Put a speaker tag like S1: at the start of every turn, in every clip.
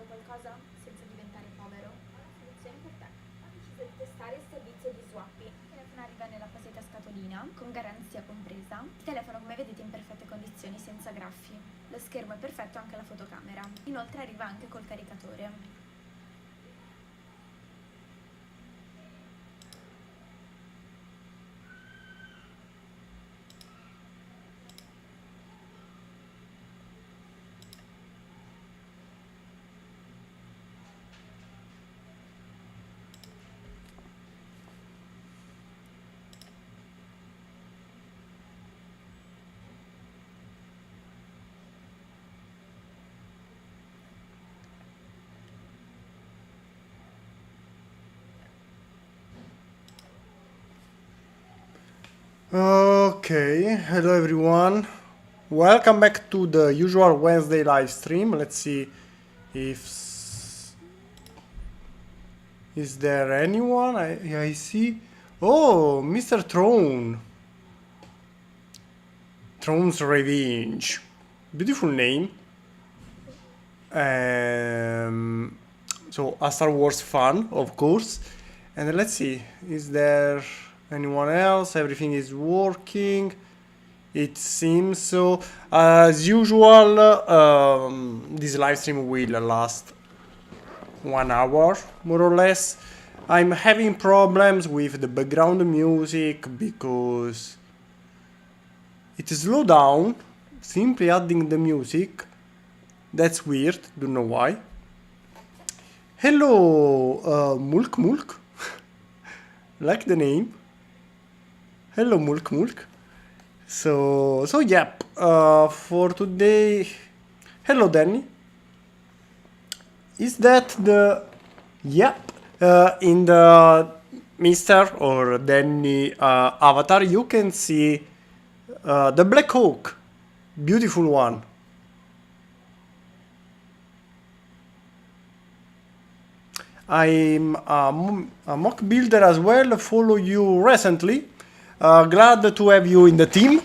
S1: qualcosa senza diventare povero? Ho una soluzione per te. Ho deciso di testare il servizio di WIP. Il telefono arriva nell'apposita scatolina, con garanzia compresa. Il telefono, come vedete, è in perfette condizioni, senza graffi. Lo schermo è perfetto, anche la fotocamera. Inoltre arriva anche col caricatore.
S2: Okay, hello everyone. Welcome back to the usual Wednesday live stream. Let's see if is there anyone. I see. Oh, Mr. Throne. Throne's Revenge. Beautiful name. So a Star Wars fan, of course. And let's see, is there anyone else? Everything is working. It seems so. As usual, this live stream will last 1 hour, more or less. I'm having problems with the background music because it slowed down, simply adding the music. That's weird, don't know why. Hello, Mulk Mulk. Like the name. Hello, Mulk Mulk. So yep, for today... Hello, Danny. Is that the... Yep, in the Mr. or Danny avatar, you can see the Black Hawk. Beautiful one. I'm a mock builder as well, follow you recently. Glad to have you in the team.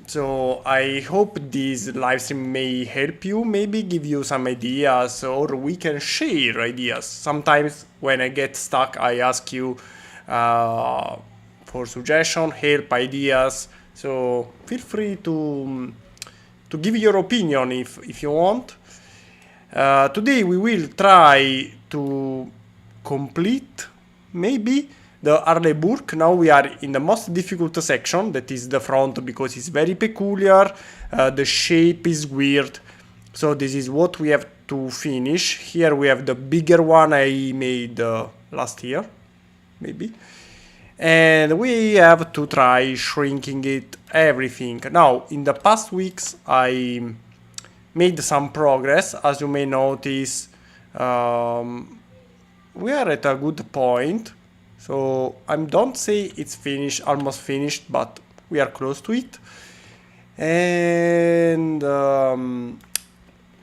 S2: So I hope this live stream may help you, maybe give you some ideas, or we can share ideas. Sometimes when I get stuck, I ask you for suggestion, help, ideas. So feel free to give your opinion if you want. Today we will try to complete maybe the Arleigh Burke. Now we are in the most difficult section, that is the front, because it's very peculiar, the shape is weird, so this is what we have to finish. Here we have the bigger one I made last year, maybe, and we have to try shrinking it, everything. Now, in the past weeks I made some progress. As you may notice, we are at a good point. So I don't say it's finished, almost finished, but we are close to it. And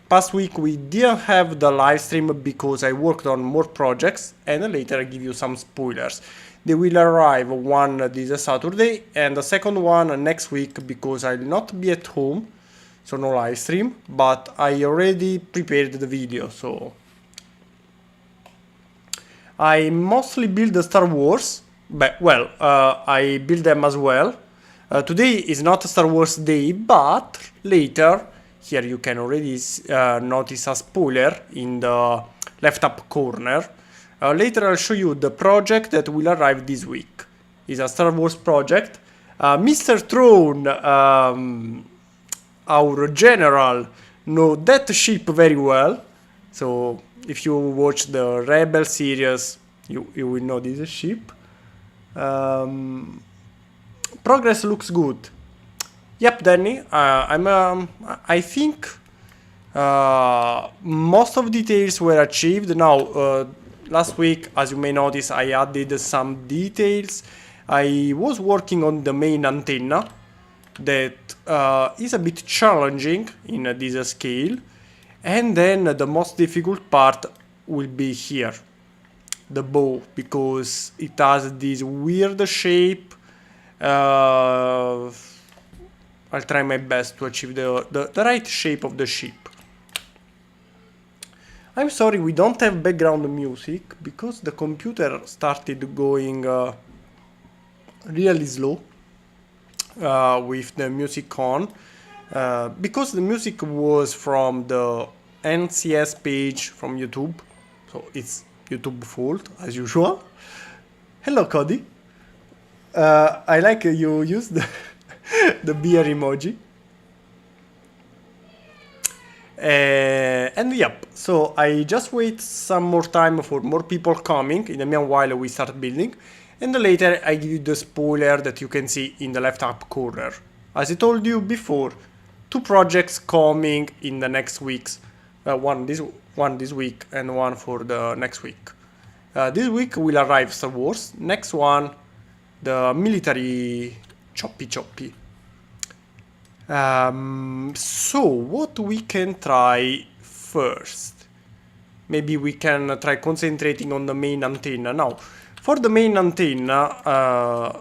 S2: past week we didn't have the live stream because I worked on more projects, and later I give you some spoilers. They will arrive, one this Saturday and the second one next week, because I'll not be at home. So no live stream, but I already prepared the video, so I mostly build the Star Wars, but well, I build them as well. Today is not a Star Wars day, but later, here you can already notice a spoiler in the left up corner. Later I'll show you the project that will arrive this week. It's a Star Wars project. Mr. Throne, our general, know that ship very well, so if you watch the Rebel series, you will know this ship. Progress looks good. Yep, Danny, I think most of details were achieved. Now, last week, as you may notice, I added some details. I was working on the main antenna, that is a bit challenging in this scale, and then the most difficult part will be here, the bow, because it has this weird shape. I'll try my best to achieve the right shape of the ship. I'm sorry, we don't have background music because the computer started going really slow with the music on. Because the music was from the NCS page from YouTube, so it's YouTube fault as usual. Hello, Cody. I like you use the beer emoji. And yep, so I just wait some more time for more people coming. In the meanwhile, we start building, and later I give you the spoiler that you can see in the left up corner. As I told you before, 2 projects coming in the next weeks. One this week and one for the next week. This week will arrive Star Wars. Next one, the military choppy. So what we can try first? Maybe we can try concentrating on the main antenna. Now, for the main antenna,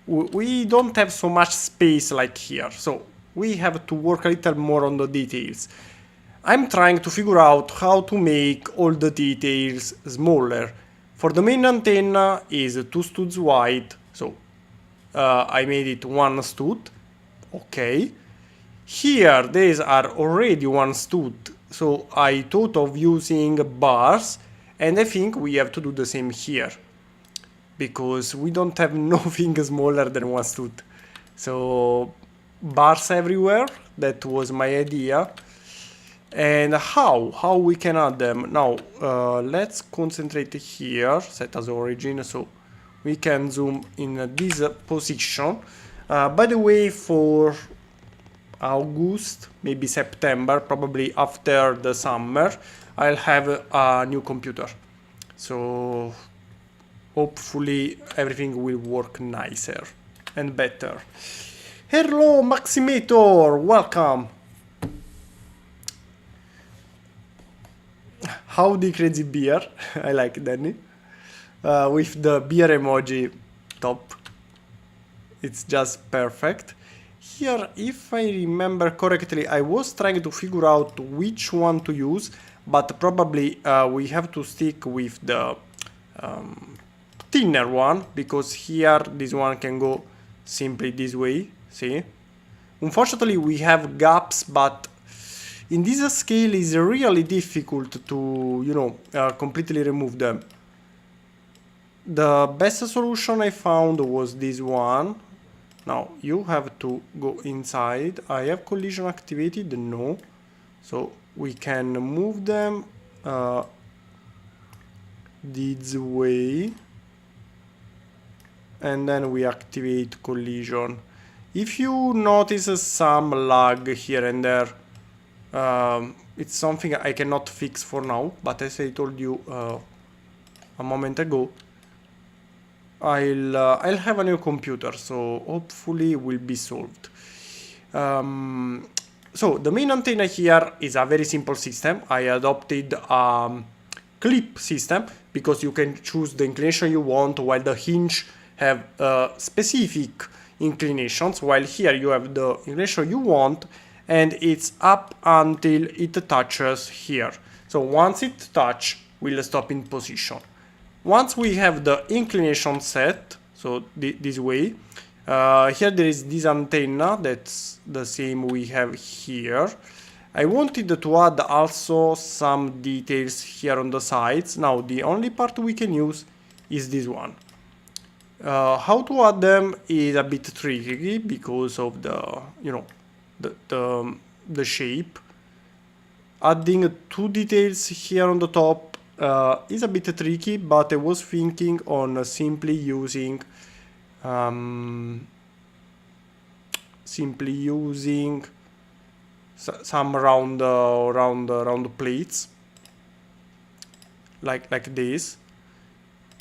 S2: we don't have so much space like here, so we have to work a little more on the details. I'm trying to figure out how to make all the details smaller. For the main antenna is 2 studs wide, so I made it 1 stud. Okay. Here these are already 1 stud, so I thought of using bars, and I think we have to do the same here, because we don't have nothing smaller than 1 stud. So bars everywhere, that was my idea. And how we can add them? Now let's concentrate here, set as origin, so we can zoom in this position. By the way, for August, maybe September, probably after the summer, I'll have a new computer, so hopefully everything will work nicer and better. Hello Maximator, welcome. Howdy crazy beer. I like Danny with the beer emoji top. It's just perfect. Here, if I remember correctly, I was trying to figure out which one to use, but probably we have to stick with the thinner one, because here this one can go simply this way, see? Unfortunately we have gaps, but in this scale it's really difficult to, you know, completely remove them. The best solution I found was this one. Now you have to go inside. I have collision activated, no, so we can move them this way, and then we activate collision. If you notice some lag here and there, it's something I cannot fix for now, but as I told you a moment ago, I'll have a new computer, so hopefully it will be solved. So the main antenna here is a very simple system. I adopted a clip system because you can choose the inclination you want, while the hinge have specific inclinations, while here you have the inclination you want, and it's up until it touches here. So once it touches, we'll stop in position. Once we have the inclination set, so this way, here there is this antenna, that's the same we have here. I wanted to add also some details here on the sides. Now the only part we can use is this one. How to add them is a bit tricky because of the, you know, the shape. Adding 2 details here on the top is a bit tricky, but I was thinking on simply using some round plates like this.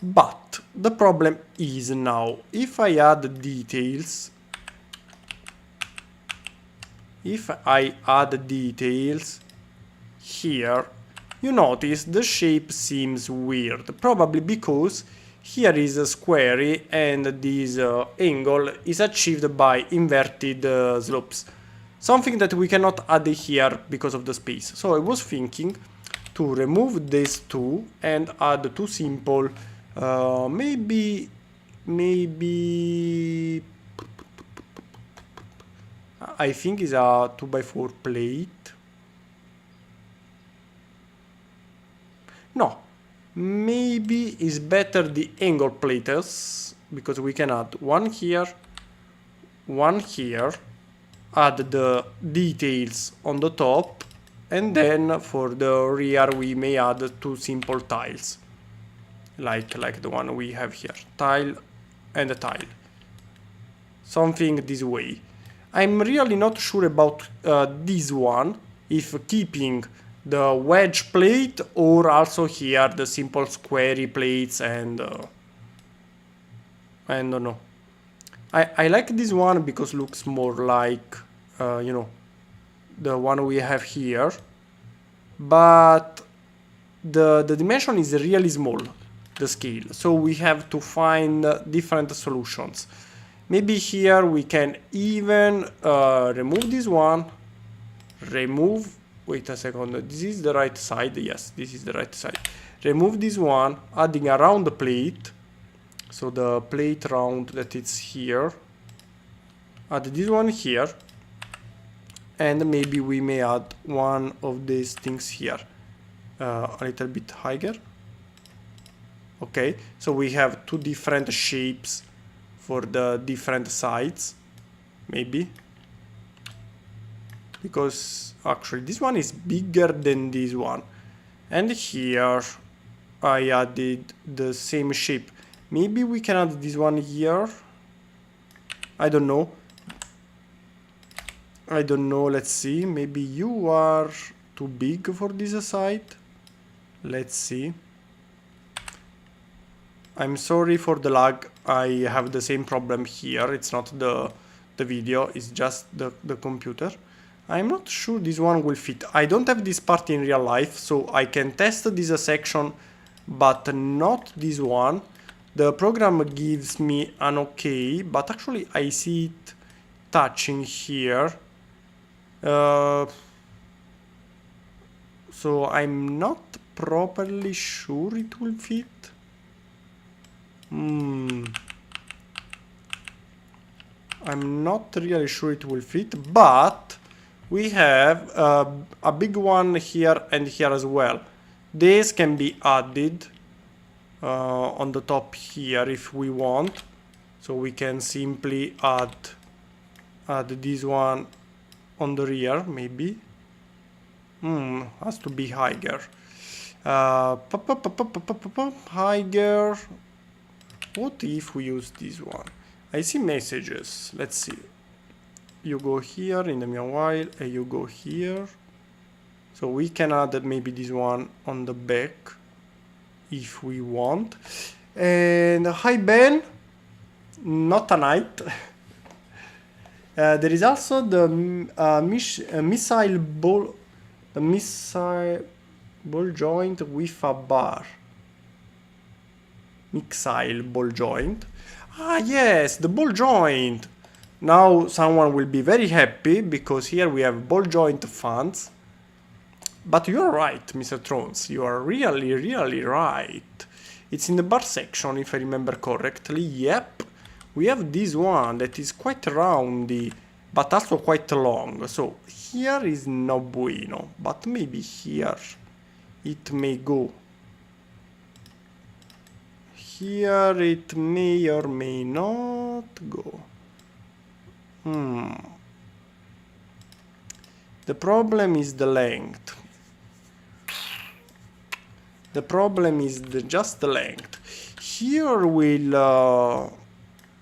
S2: But the problem is now, if I add details, here, you notice the shape seems weird, probably because here is a square and this angle is achieved by inverted slopes, something that we cannot add here because of the space. So I was thinking to remove these two and add two simple, maybe I think is a 2x4 plate. No, maybe is better the angle plates, because we can add one here, add the details on the top, and then for the rear we may add two simple tiles, like the one we have here, tile and a tile, something this way. I'm really not sure about this one, if keeping the wedge plate or also here the simple squarey plates, and I don't know. I like this one because looks more like, you know, the one we have here, but the dimension is really small, the scale, so we have to find different solutions. Maybe here we can even remove this one, wait a second, this is the right side, yes, this is the right side. Remove this one, adding a round plate, so the plate round that is here, add this one here, and maybe we may add one of these things here, a little bit higher. Okay, so we have two different shapes for the different sides, maybe, because actually this one is bigger than this one, and here I added the same shape. Maybe we can add this one here, I don't know, let's see, maybe you are too big for this side, let's see. I'm sorry for the lag, I have the same problem here, it's not the video, it's just the computer. I'm not sure this one will fit. I don't have this part in real life, so I can test this section, but not this one. The program gives me an okay, but actually I see it touching here. So I'm not properly sure it will fit. I'm not really sure it will fit, but we have a big one here and here as well. This can be added on the top here if we want, so we can simply add this one on the rear, maybe. Has to be higher. Higher. What if we use this one? I see messages. Let's see. You go here in the meanwhile, and you go here. So we can add maybe this one on the back if we want. And hi Ben, not a knight. There is also the missile ball joint with a bar. Missile ball joint. Ah yes, the ball joint. Now someone will be very happy because here we have ball joint fans. But you're right, Mr. Thrones. You are really, really right. It's in the bar section, if I remember correctly. Yep. We have this one that is quite roundy, but also quite long. So here is no bueno, but maybe here it may go. Here it may or may not go. The problem is the length. The problem is just the length. Here we'll...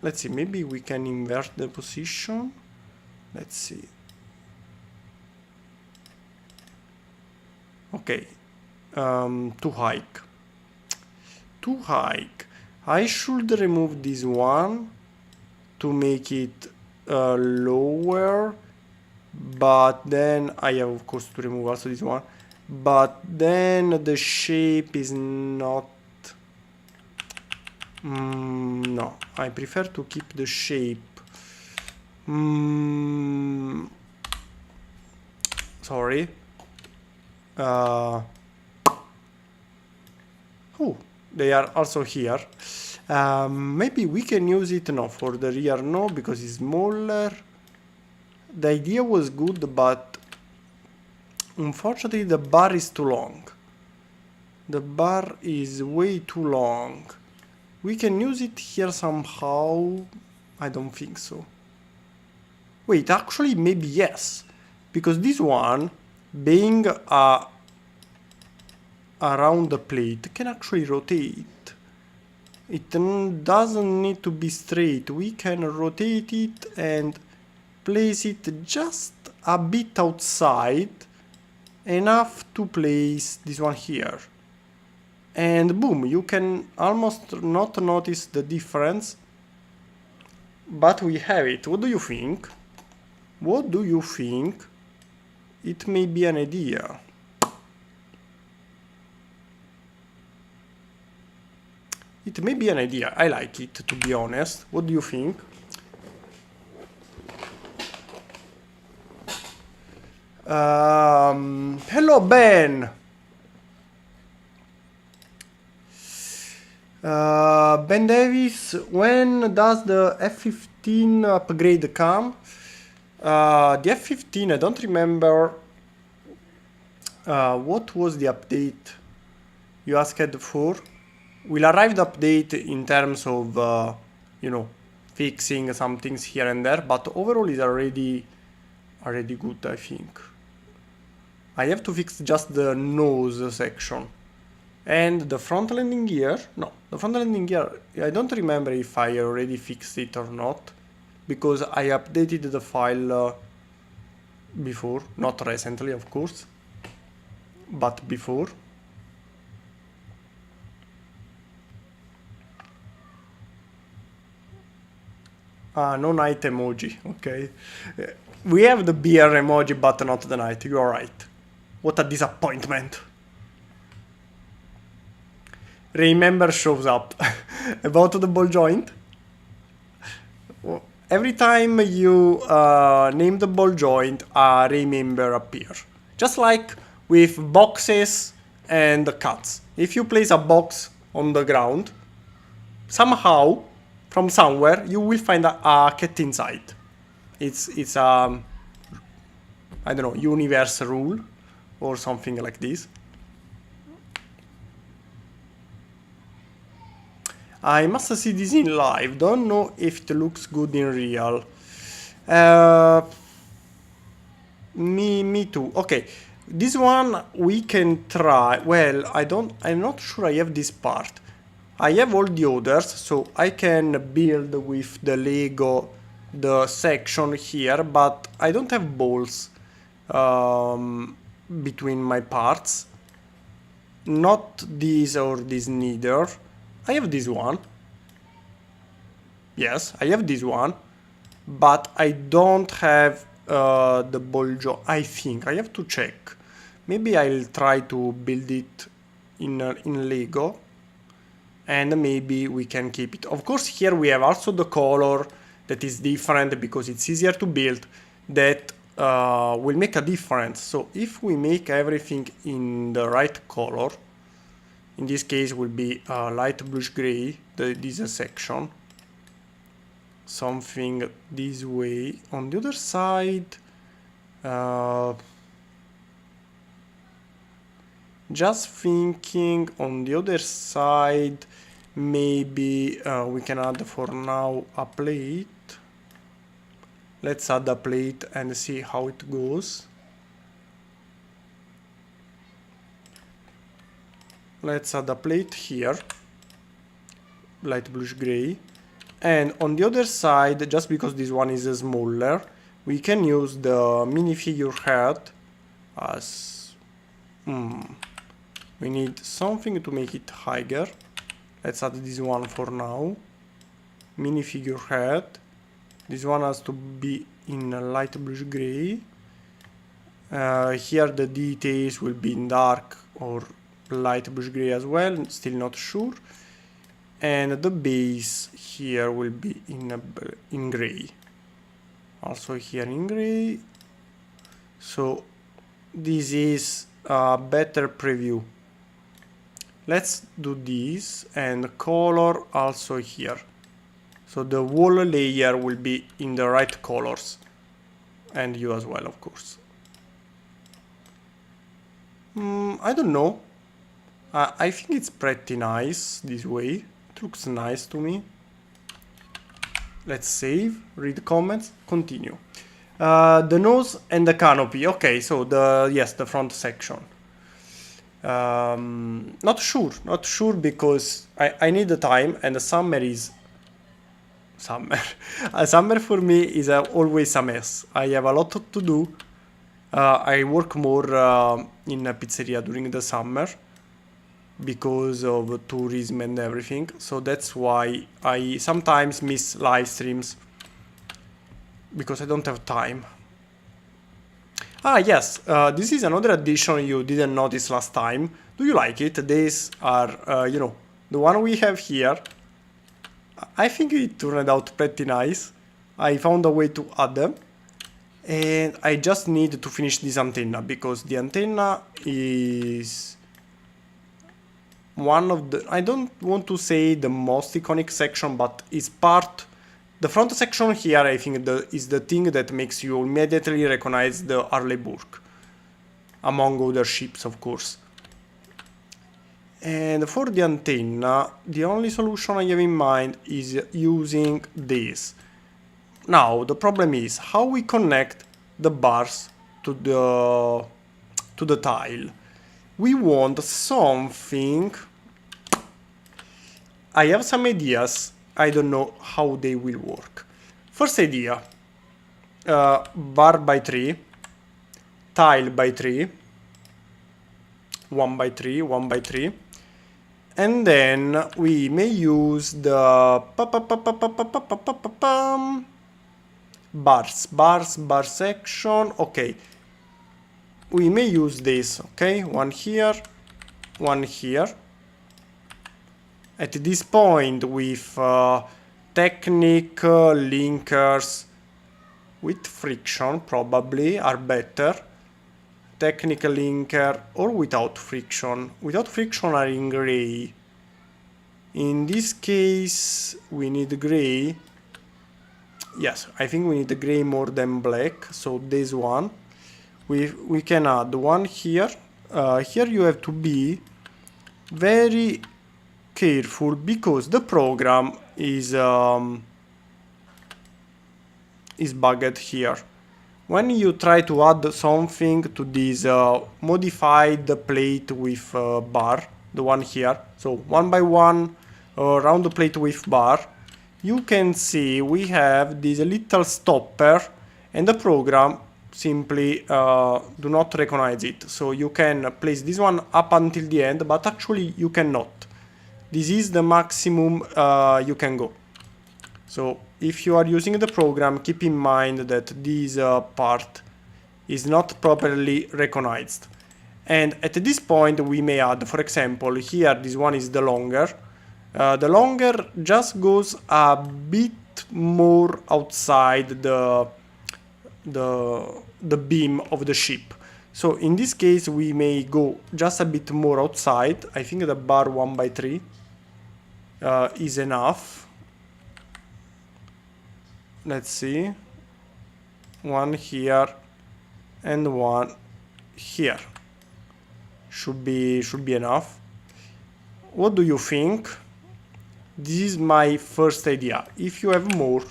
S2: let's see, maybe we can invert the position. Let's see. Okay. To hike. To hike. I should remove this one to make it lower, but then I have of course to remove also this one, but then the shape is not... no, I prefer to keep the shape. Sorry. Oh, they are also here. Maybe we can use it, no, for the rear no, because it's smaller. The idea was good, but unfortunately the bar is too long. The bar is way too long. We can use it here somehow. I don't think so. Wait, actually maybe yes. Because this one, being around the plate, can actually rotate. It doesn't need to be straight. We can rotate it and place it just a bit outside, enough to place this one here. And boom, you can almost not notice the difference, but we have it. What do you think? What do you think? It may be an idea. It may be an idea. I like it, to be honest. What do you think? Hello, Ben. Ben Davis, when does the F15 upgrade come? The F15, I don't remember what was the update you asked for. Will arrive the update in terms of, you know, fixing some things here and there, but overall is already good, I think. I have to fix just the nose section. And the front landing gear, no, the front landing gear, I don't remember if I already fixed it or not, because I updated the file before, not recently of course, but before. No night emoji, okay. We have the beer emoji, but not the night, you are right. What a disappointment. Remember shows up. About the ball joint. Every time you name the ball joint, a remember appears. Just like with boxes and cuts. If you place a box on the ground, somehow, from somewhere, you will find a cat inside. It's a, I don't know, universe rule or something like this. I must see this in live. Don't know if it looks good in real. Me too. Okay, this one we can try. Well, I'm not sure I have this part. I have all the others, so I can build with the Lego the section here, but I don't have balls between my parts. Not this or this neither. I have this one. Yes, I have this one, but I don't have the ball joint. I think I have to check. Maybe I'll try to build it in Lego, and maybe we can keep it. Of course, here we have also the color that is different because it's easier to build. That will make a difference. So if we make everything in the right color, in this case will be light bluish gray, this section, something this way. On the other side, just thinking, on the other side, maybe we can add for now a plate. Let's add a plate and see how it goes. Let's add a plate here, light bluish gray, and on the other side, just because this one is smaller, we can use the minifigure head as we need something to make it higher. Let's add this one for now, minifigure head. This one has to be in light bluish gray. Here the details will be in dark or light bluish gray as well, still not sure. And the base here will be in gray, also here in gray. So this is a better preview. let's do this and color also here. So the wall layer will be in the right colors. And you as well, of course. I don't know. I think it's pretty nice this way. It looks nice to me. Let's save, read comments, continue. The nose and the canopy. Okay, so the front section. Not sure because I need the time, and the summer is summer. Summer for me is always a mess. I have a lot to do. I work more in a pizzeria during the summer because of tourism and everything. So that's why I sometimes miss live streams because I don't have time. Ah, yes, this is another addition you didn't notice last time. Do you like it? These are, you know, the one we have here. I think it turned out pretty nice. I found a way to add them. And I just need to finish this antenna because the antenna is one of the, I don't want to say the most iconic section, but it's part. The front section here, I think, is the thing that makes you immediately recognize the Arleigh Burke, among other ships, of course. And for the antenna, the only solution I have in mind is using this. Now, the problem is how we connect the bars to the tile. We want something. I have some ideas. I don't know how they will work. First idea, bar by 3, tile by 3, 1 by 3, 1 by 3, and then we may use the bar section. Okay, we may use this. Okay, one here, one here. At this point, with technique linkers with friction probably are better. Technical linker or without friction. Without friction are in gray. In this case, we need gray. Yes, I think we need gray more than black. So this one, we can add one here. Here you have to be very careful because the program is bugged here. When you try to add something to this modified plate with bar, the one here, so 1 by 1 round plate with bar, you can see we have this little stopper and the program simply do not recognize it. So you can place this one up until the end, but actually you cannot. This is the maximum you can go. So if you are using the program, keep in mind that this part is not properly recognized. And at this point we may add, for example, here this one is the longer. The longer just goes a bit more outside the beam of the ship. So in this case we may go just a bit more outside. I think the bar 1 by 3 is enough. Let's see, one here and one here should be enough. What do you think? This is my first idea. If you have more,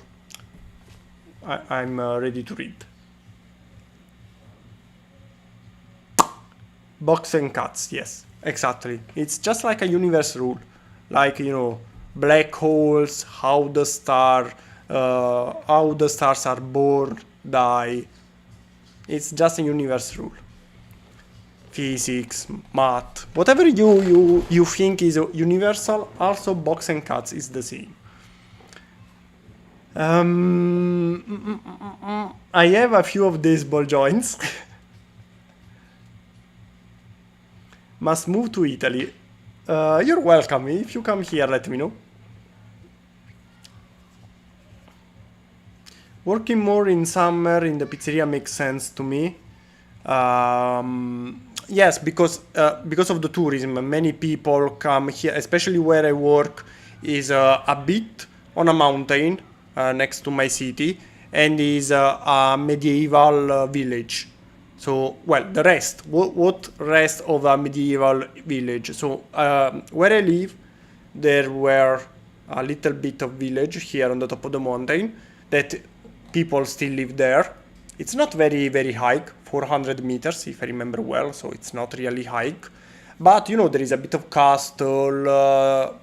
S2: I'm ready to read. Box and cuts, yes, exactly. It's just like a universe rule, like, you know, black holes, how the stars are born, die. It's just a universe rule. Physics, math, whatever you think is universal, also box and cuts is the same. I have a few of these ball joints. Must move to Italy. You're welcome. If you come here, let me know. Working more in summer in the pizzeria makes sense to me. yes, because of the tourism, many people come here, especially where I work is a bit on a mountain next to my city, and is a medieval village. So, well, the rest, what rest of a medieval village? So, where I live, there were a little bit of village here on the top of the mountain that people still live there. It's not very, very high, 400 meters if I remember well, so it's not really high. But you know, there is a bit of castle,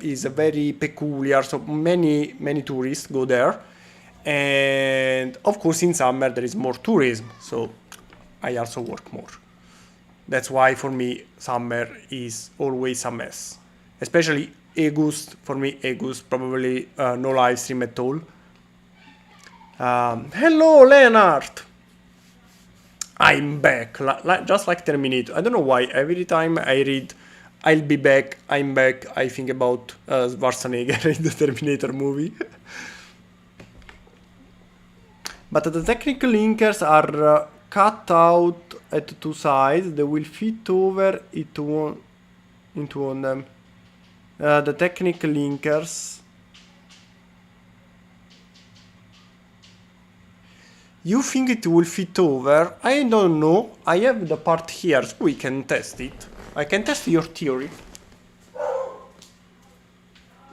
S2: is very peculiar, so many tourists go there. And of course in summer there is more tourism, so I also work more. That's why for me summer is always a mess. Especially August, for me August probably no live stream at all. Hello Leonard! I'm back, just like Terminator. I don't know why every time I read I'll be back, I'm back, I think about Schwarzenegger in the Terminator movie. But the technical linkers are cut out at two sides. They will fit over into one of them. The technical linkers. You think it will fit over? I don't know. I have the part here, so we can test it. I can test your theory.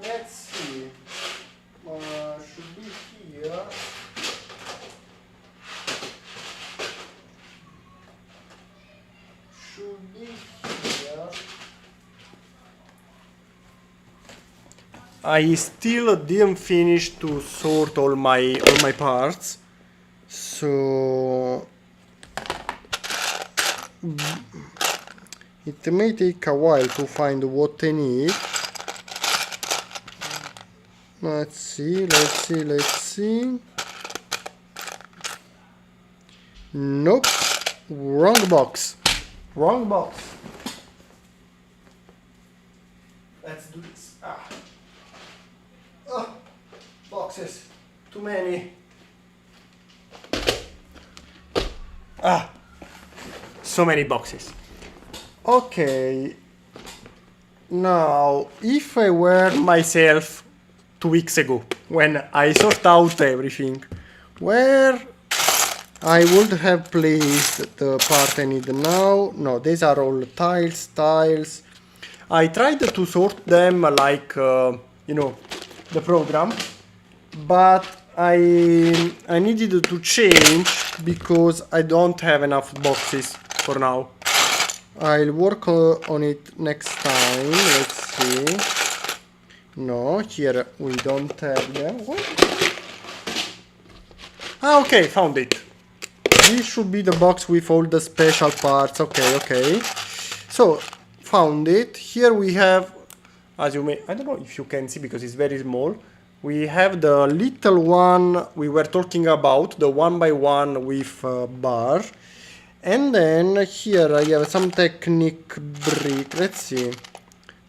S2: Let's see. Should be here. Should be here. I still didn't finish to sort all my parts. So it may take a while to find what I need. Let's see. Nope. Wrong box. Let's do this. Boxes. Too many. So many boxes. Okay. Now, if I were myself 2 weeks ago, when I sort out everything, where I would have placed the part I need now? No, these are all tiles. I tried to sort them like, you know, the program, but I needed to change because I don't have enough boxes for now. I'll work on it next time. Let's see. No, here we don't have them. What? Okay, found it. This should be the box with all the special parts. Okay. So, found it. Here we have, as you may, I don't know if you can see because it's very small. We have the little one we were talking about, the 1x1 with bar. And then here I have some Technic brick. Let's see.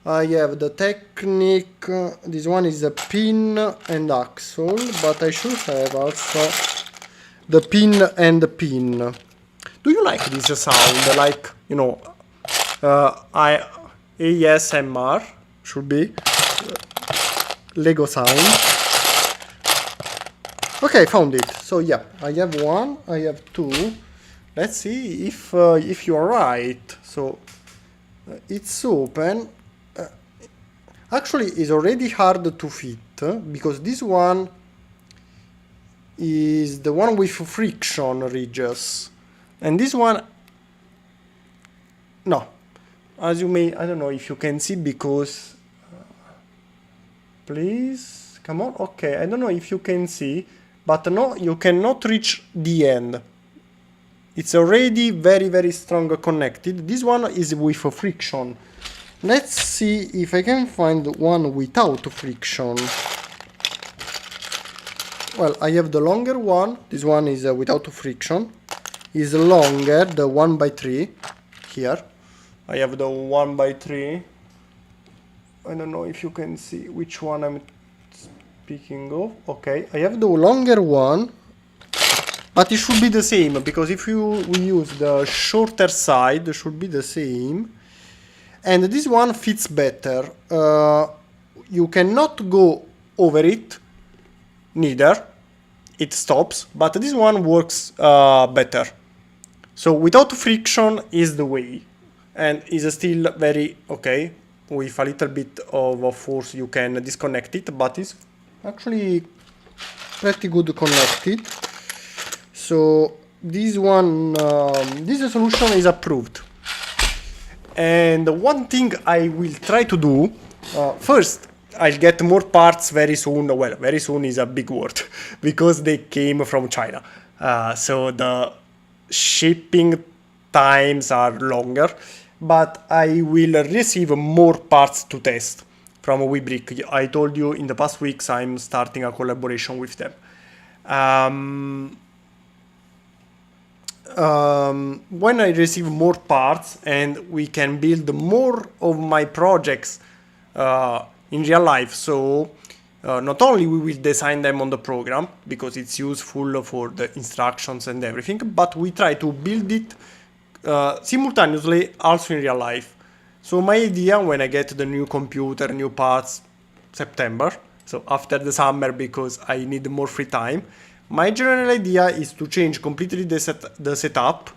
S2: I have the Technic. This one is a pin and axle, but I should have also the pin and the pin. Do you like this sound? Like, you know, ASMR should be. Lego sound. Okay, found it. So yeah, I have one, I have two. Let's see if you are right. So it's open. Actually, it's already hard to fit because this one is the one with friction ridges, and this one, no. As you may, I don't know if you can see because. Please, come on. Okay, I don't know if you can see, but no, you cannot reach the end. It's already very strong connected. This one is with friction. Let's see if I can find one without friction. Well, I have the longer one. This one is without friction. Is longer, the 1x3. Here, I have the 1x3. I don't know if you can see which one I'm speaking of. Okay, I have the longer one. But it should be the same, because if we use the shorter side, it should be the same. And this one fits better. You cannot go over it, neither. It stops, but this one works better. So without friction is the way, and is still very okay. With a little bit of force you can disconnect it, but it's actually pretty good connected. So this one, this solution is approved. And one thing I will try to do, first I'll get more parts very soon. Well, very soon is a big word because they came from China. So the shipping times are longer, but I will receive more parts to test from WIP. I told you in the past weeks I'm starting a collaboration with them. When I receive more parts and we can build more of my projects in real life, so not only we will design them on the program because it's useful for the instructions and everything, but we try to build it simultaneously also in real life. So my idea, when I get the new computer, new parts, September, so after the summer, because I need more free time, my general idea is to change completely the setup,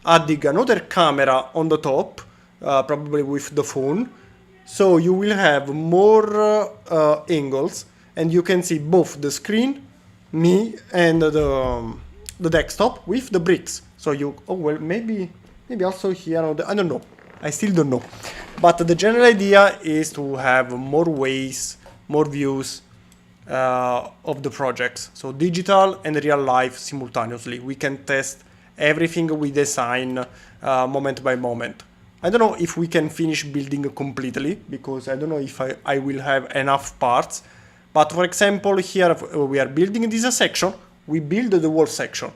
S2: adding another camera on the top, probably with the phone, so you will have more angles, and you can see both the screen, me, and the desktop with the bricks. So you, oh well, maybe also here, I don't know, I still don't know. But the general idea is to have more ways, more views of the projects. So digital and real life simultaneously. We can test everything we design moment by moment. I don't know if we can finish building completely, because I don't know if I will have enough parts. But for example, here we are building this section, we build the wall section.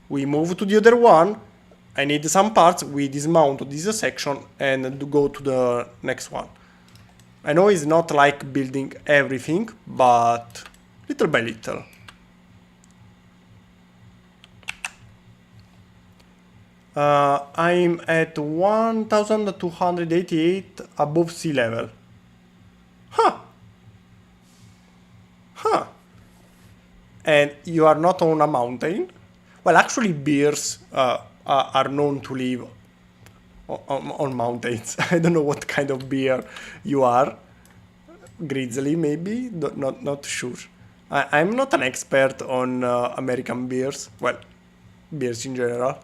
S2: We move to the other one, I need some parts, we dismount this section and go to the next one. I know it's not like building everything, but little by little. I'm at 1288 above sea level. Huh. And you are not on a mountain? Well, actually bears are known to live on mountains. I don't know what kind of bear you are. Grizzly, maybe? Not sure. I'm not an expert on American bears. Well, bears in general.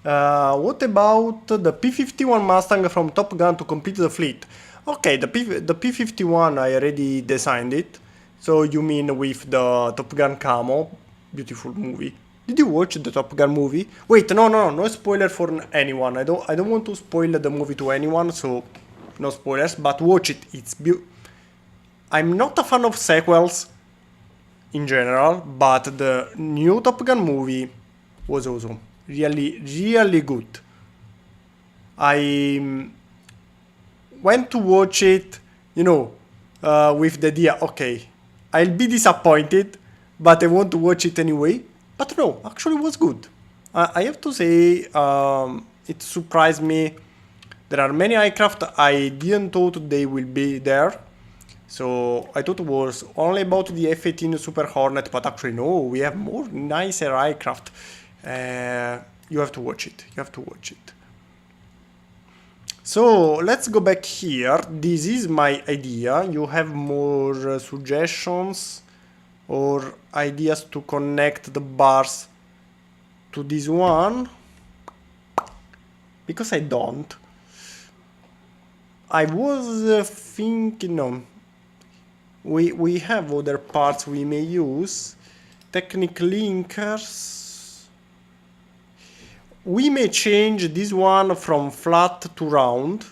S2: What about the P-51 Mustang from Top Gun to complete the fleet? Okay, the P-51, I already designed it. So you mean with the Top Gun camo? Beautiful movie. Did you watch the Top Gun movie? Wait, no spoiler for anyone. I don't want to spoil the movie to anyone, so no spoilers. But watch it. It's I'm not a fan of sequels in general, but the new Top Gun movie was awesome. Really good. I went to watch it, with the idea, okay, I'll be disappointed, but I want to watch it anyway. But no, actually it was good. I have to say, it surprised me. There are many aircraft I didn't thought they will be there. So I thought it was only about the F-18 Super Hornet, but actually no, we have more nicer aircraft. You have to watch it. So let's go back here. This is my idea. You have more suggestions or ideas to connect the bars to this one? Because I don't. I was thinking, no. We have other parts we may use. Technic linkers. We may change this one from flat to round.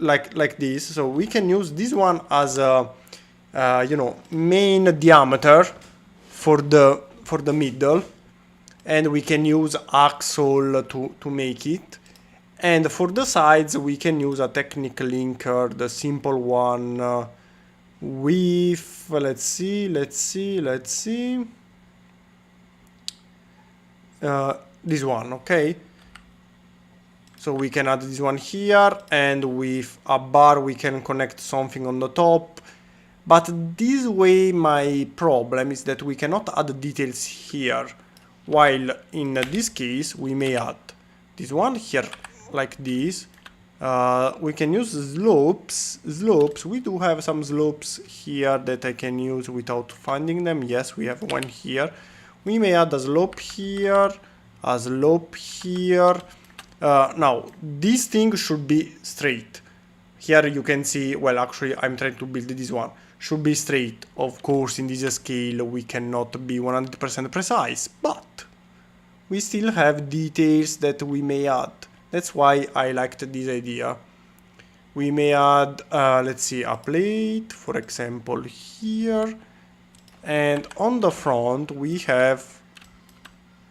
S2: Like this. So we can use this one as a main diameter for the middle, and we can use axle to make it. And for the sides we can use a Technic linker, the simple one with, let's see, this one, okay? So we can add this one here, and with a bar we can connect something on the top. But this way my problem is that we cannot add details here, while in this case we may add this one here like this. We can use slopes. We do have some slopes here that I can use without finding them. Yes, we have one here. We may add a slope here, a slope here. Now, this thing should be straight. Here you can see, well, actually I'm trying to build this one. Should be straight. Of course, in this scale we cannot be 100% precise, but we still have details that we may add. That's why I liked this idea. We may add, let's see, a plate, for example, here. And on the front we have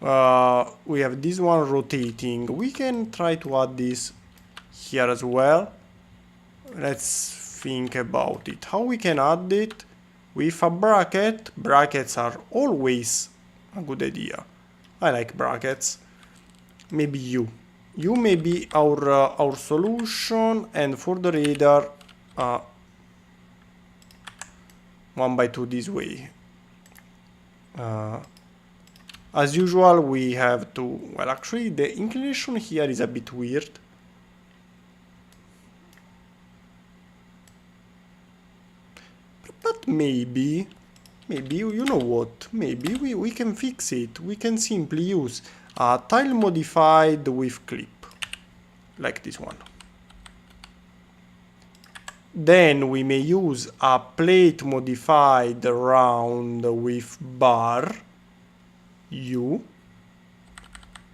S2: this one rotating. We can try to add this here as well. Let's think about it. How we can add it? With a bracket. Brackets are always a good idea. I like brackets. Maybe you may be our solution, and for the radar 1x2 this way. As usual we have to, well, actually the inclination here is a bit weird. But maybe, you know what, maybe we can fix it. We can simply use a tile modified with clip, like this one. Then we may use a plate modified round with bar U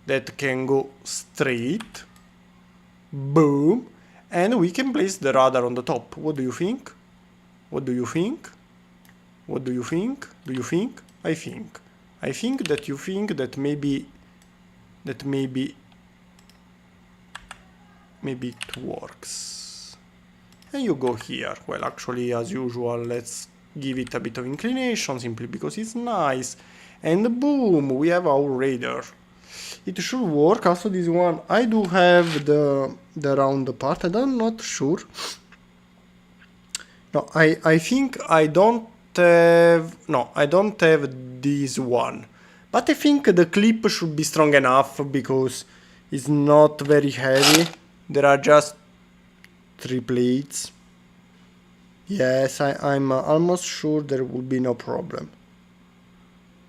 S2: that can go straight. Boom. And we can place the radar on the top. What do you think? What do you think? What do you think? Do you think? I think that you think that maybe it works. And you go here. Well, actually, as usual, let's give it a bit of inclination simply because it's nice. And boom, we have our radar. It should work. Also, this one, I do have the round part, and I'm not sure. No, I think I don't have, no, I don't have this one. But I think the clip should be strong enough because it's not very heavy. There are just 3 plates. Yes, I'm almost sure there will be no problem.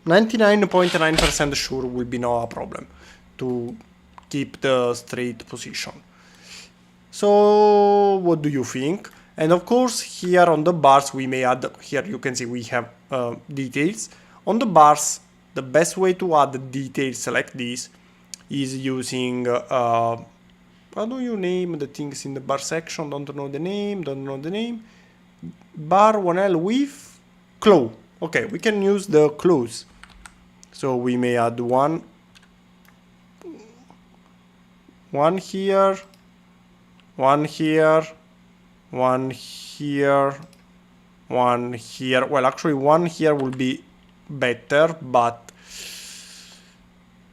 S2: 99.9% sure will be no problem to keep the straight position. So what do you think? And of course here on the bars we may add, here you can see we have details. On the bars, the best way to add details like this is using, how do you name the things in the bar section? Don't know the name. Bar 1L with claw. Okay, we can use the claws. So we may add one here, one here, one here, one here. Well, actually one here will be better, but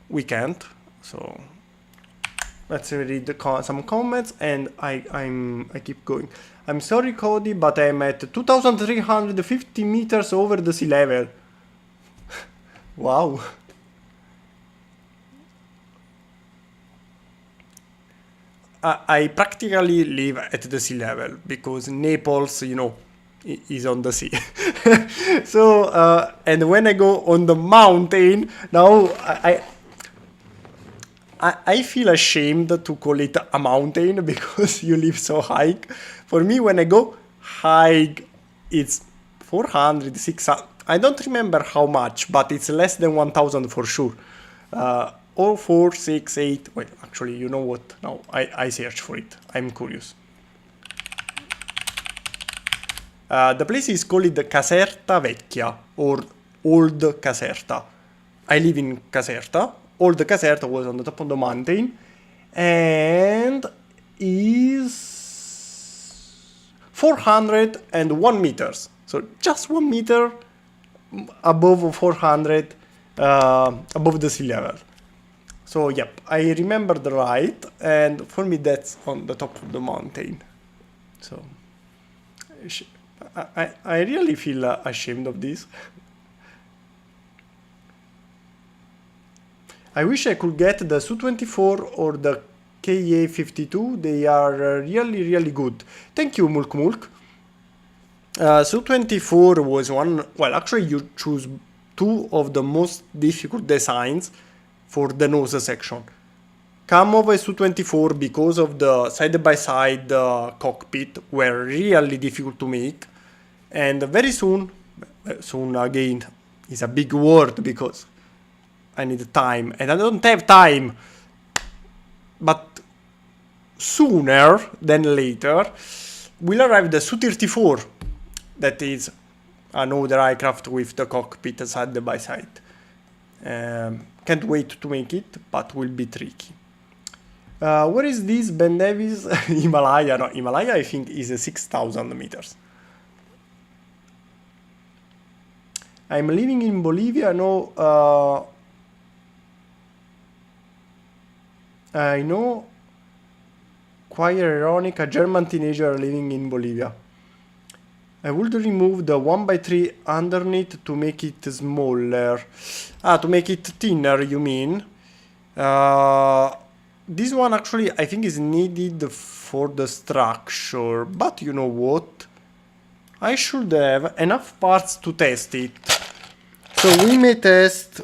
S2: we can't. So let's read some comments, and I keep going. I'm sorry, Cody, but I'm at 2,350 meters over the sea level. Wow. I practically live at the sea level because Naples, you know, is on the sea. So, and when I go on the mountain, now I feel ashamed to call it a mountain because you live so high. For me, when I go high, it's 400, 600. I don't remember how much, but it's less than 1,000 for sure. Or 4, 6, 8. Wait, actually, you know what? Now I search for it. I'm curious. The place is called Caserta Vecchia or Old Caserta. I live in Caserta. Old Caserta was on the top of the mountain and is 401 meters. So just 1 meter above 400, above the sea level. So yep, I remembered right, and for me that's on the top of the mountain. So I really feel ashamed of this. I wish I could get the Su-24 or the KA-52. They are really good. Thank you, Mulk Mulk. Su-24 was one, well, actually you choose two of the most difficult designs for the nose section. Kamov and Su-24, because of the side-by-side cockpit, were really difficult to make. And very soon again, is a big word because I need time, and I don't have time. But sooner than later will arrive the Su-34, that is another aircraft with the cockpit side by side. Can't wait to make it, but will be tricky. Where is this Ben Davis? Himalaya? No, Himalaya I think is 6,000 meters. I'm living in Bolivia. No, I know. Quite ironic, a German teenager living in Bolivia. I would remove the 1x3 underneath to make it smaller. Ah, to make it thinner, you mean? This one actually I think is needed for the structure, but you know what? I should have enough parts to test it. So we may test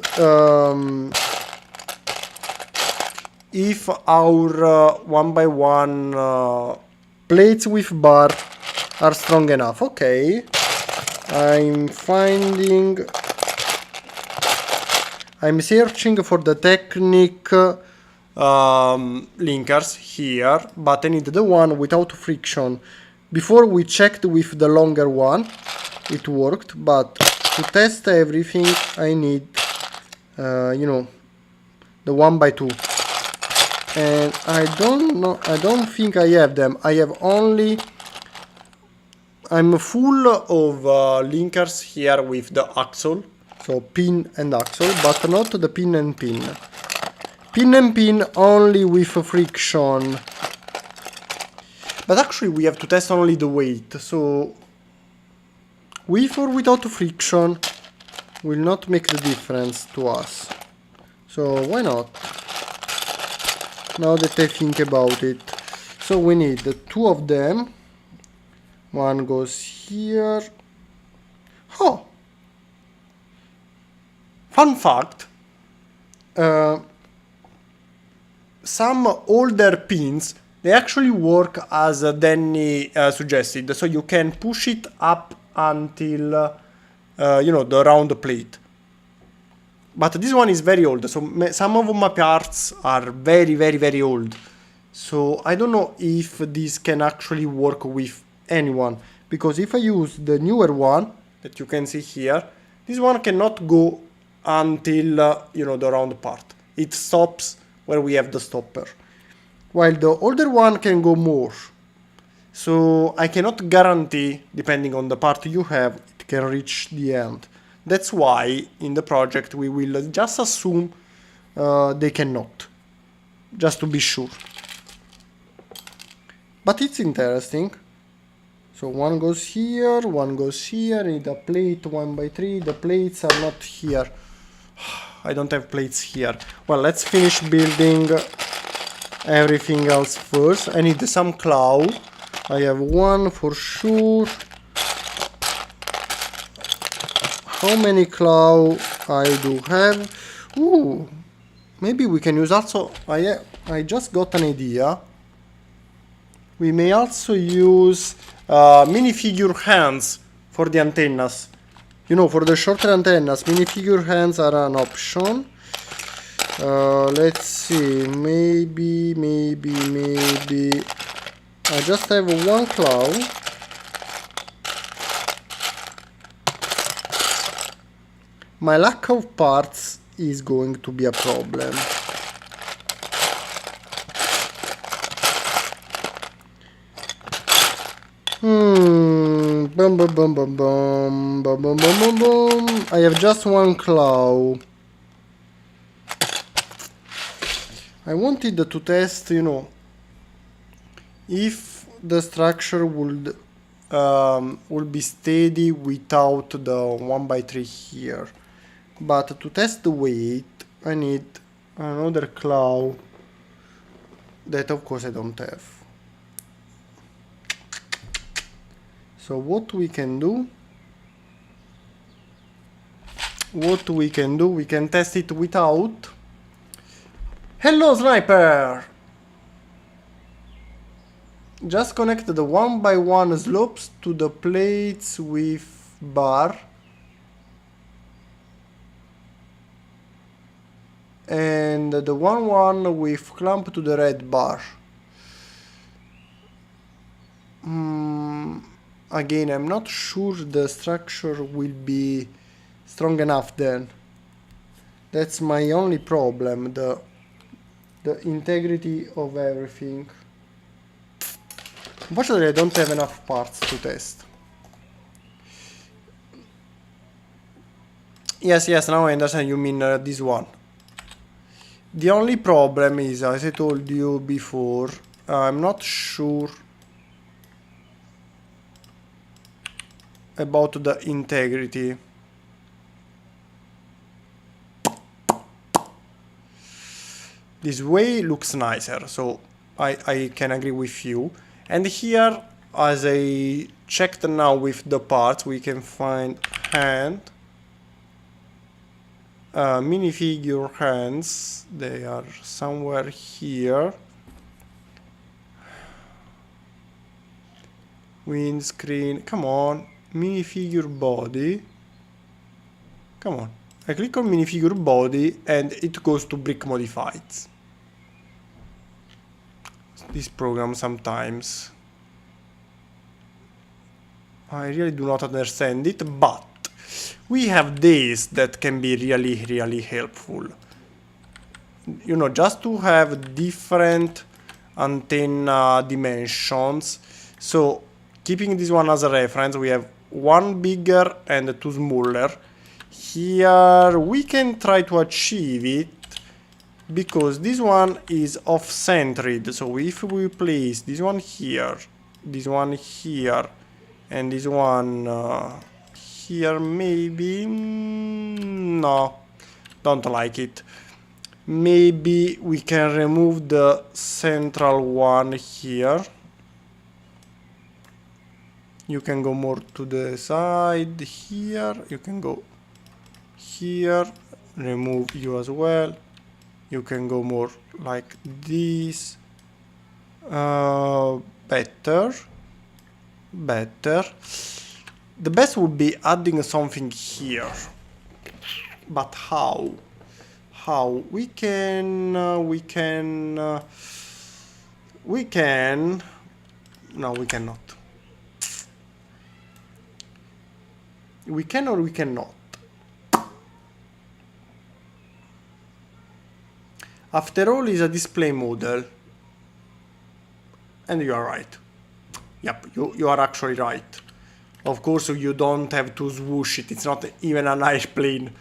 S2: if our 1x1 plates with bar are strong enough. Okay, I'm searching for the Technic linkers here, but I need the one without friction. Before we checked with the longer one, it worked, but to test everything I need, you know, the 1x2. And I don't think I have them. I have only, I'm full of linkers here with the axle, so pin and axle, but not the pin and pin. Pin and pin only with friction. But actually we have to test only the weight, so with or without friction will not make the difference to us. So why not? Now that I think about it. So we need the two of them. One goes here. Oh! Fun fact. Some older pins, they actually work as Danny suggested. So you can push it up until, you know, the round plate. But this one is very old, so some of my parts are very old. So I don't know if this can actually work with anyone. Because if I use the newer one, that you can see here, this one cannot go until, you know, the round part. It stops where we have the stopper. While the older one can go more. So I cannot guarantee, depending on the part you have, it can reach the end. That's why in the project we will just assume they cannot, just to be sure. But it's interesting. So one goes here, one goes here, need a plate 1x3, the plates are not here. I don't have plates here. Well, let's finish building everything else first. I need some claw. I have one for sure. How many claw I do have? Ooh, maybe we can use also, I just got an idea. We may also use minifigure hands for the antennas. You know, for the shorter antennas, minifigure hands are an option. Let's see, maybe I just have one claw. My lack of parts is going to be a problem. Bum, bum, bum, bum, bum, bum, bum, bum, bum, bum. I have just one claw. I wanted to test, you know, if the structure would be steady without the 1x3 here. But to test the weight, I need another claw that of course I don't have. So what we can do, we can test it without. Hello, sniper! Just connect the 1x1 slopes to the plates with bar. And the 1x1 with clamp to the red bar. Again, I'm not sure the structure will be strong enough then. That's my only problem, the integrity of everything. Unfortunately, I don't have enough parts to test. Yes, now I understand you mean this one. The only problem is, as I told you before, I'm not sure about the integrity. This way looks nicer, so I can agree with you. And here, as I checked now with the parts, we can find hand, minifigure hands. They are somewhere here. Windscreen, come on, minifigure body. Come on. I click on minifigure body and it goes to brick modifieds. This program sometimes, I really do not understand it, but we have this that can be really helpful. You know, just to have different antenna dimensions. So keeping this one as a reference, we have one bigger and two smaller. Here we can try to achieve it because this one is off-centered. So if we place this one here, and this one here, maybe no, don't like it. Maybe we can remove the central one here. You can go more to the side here. You can go here, remove you as well. You can go more like this. Better. The best would be adding something here. But how? We can. No, we cannot. We can or we cannot. After all, it's a display model. And you are right. Yep, you are actually right. Of course, you don't have to swoosh it. It's not even an airplane.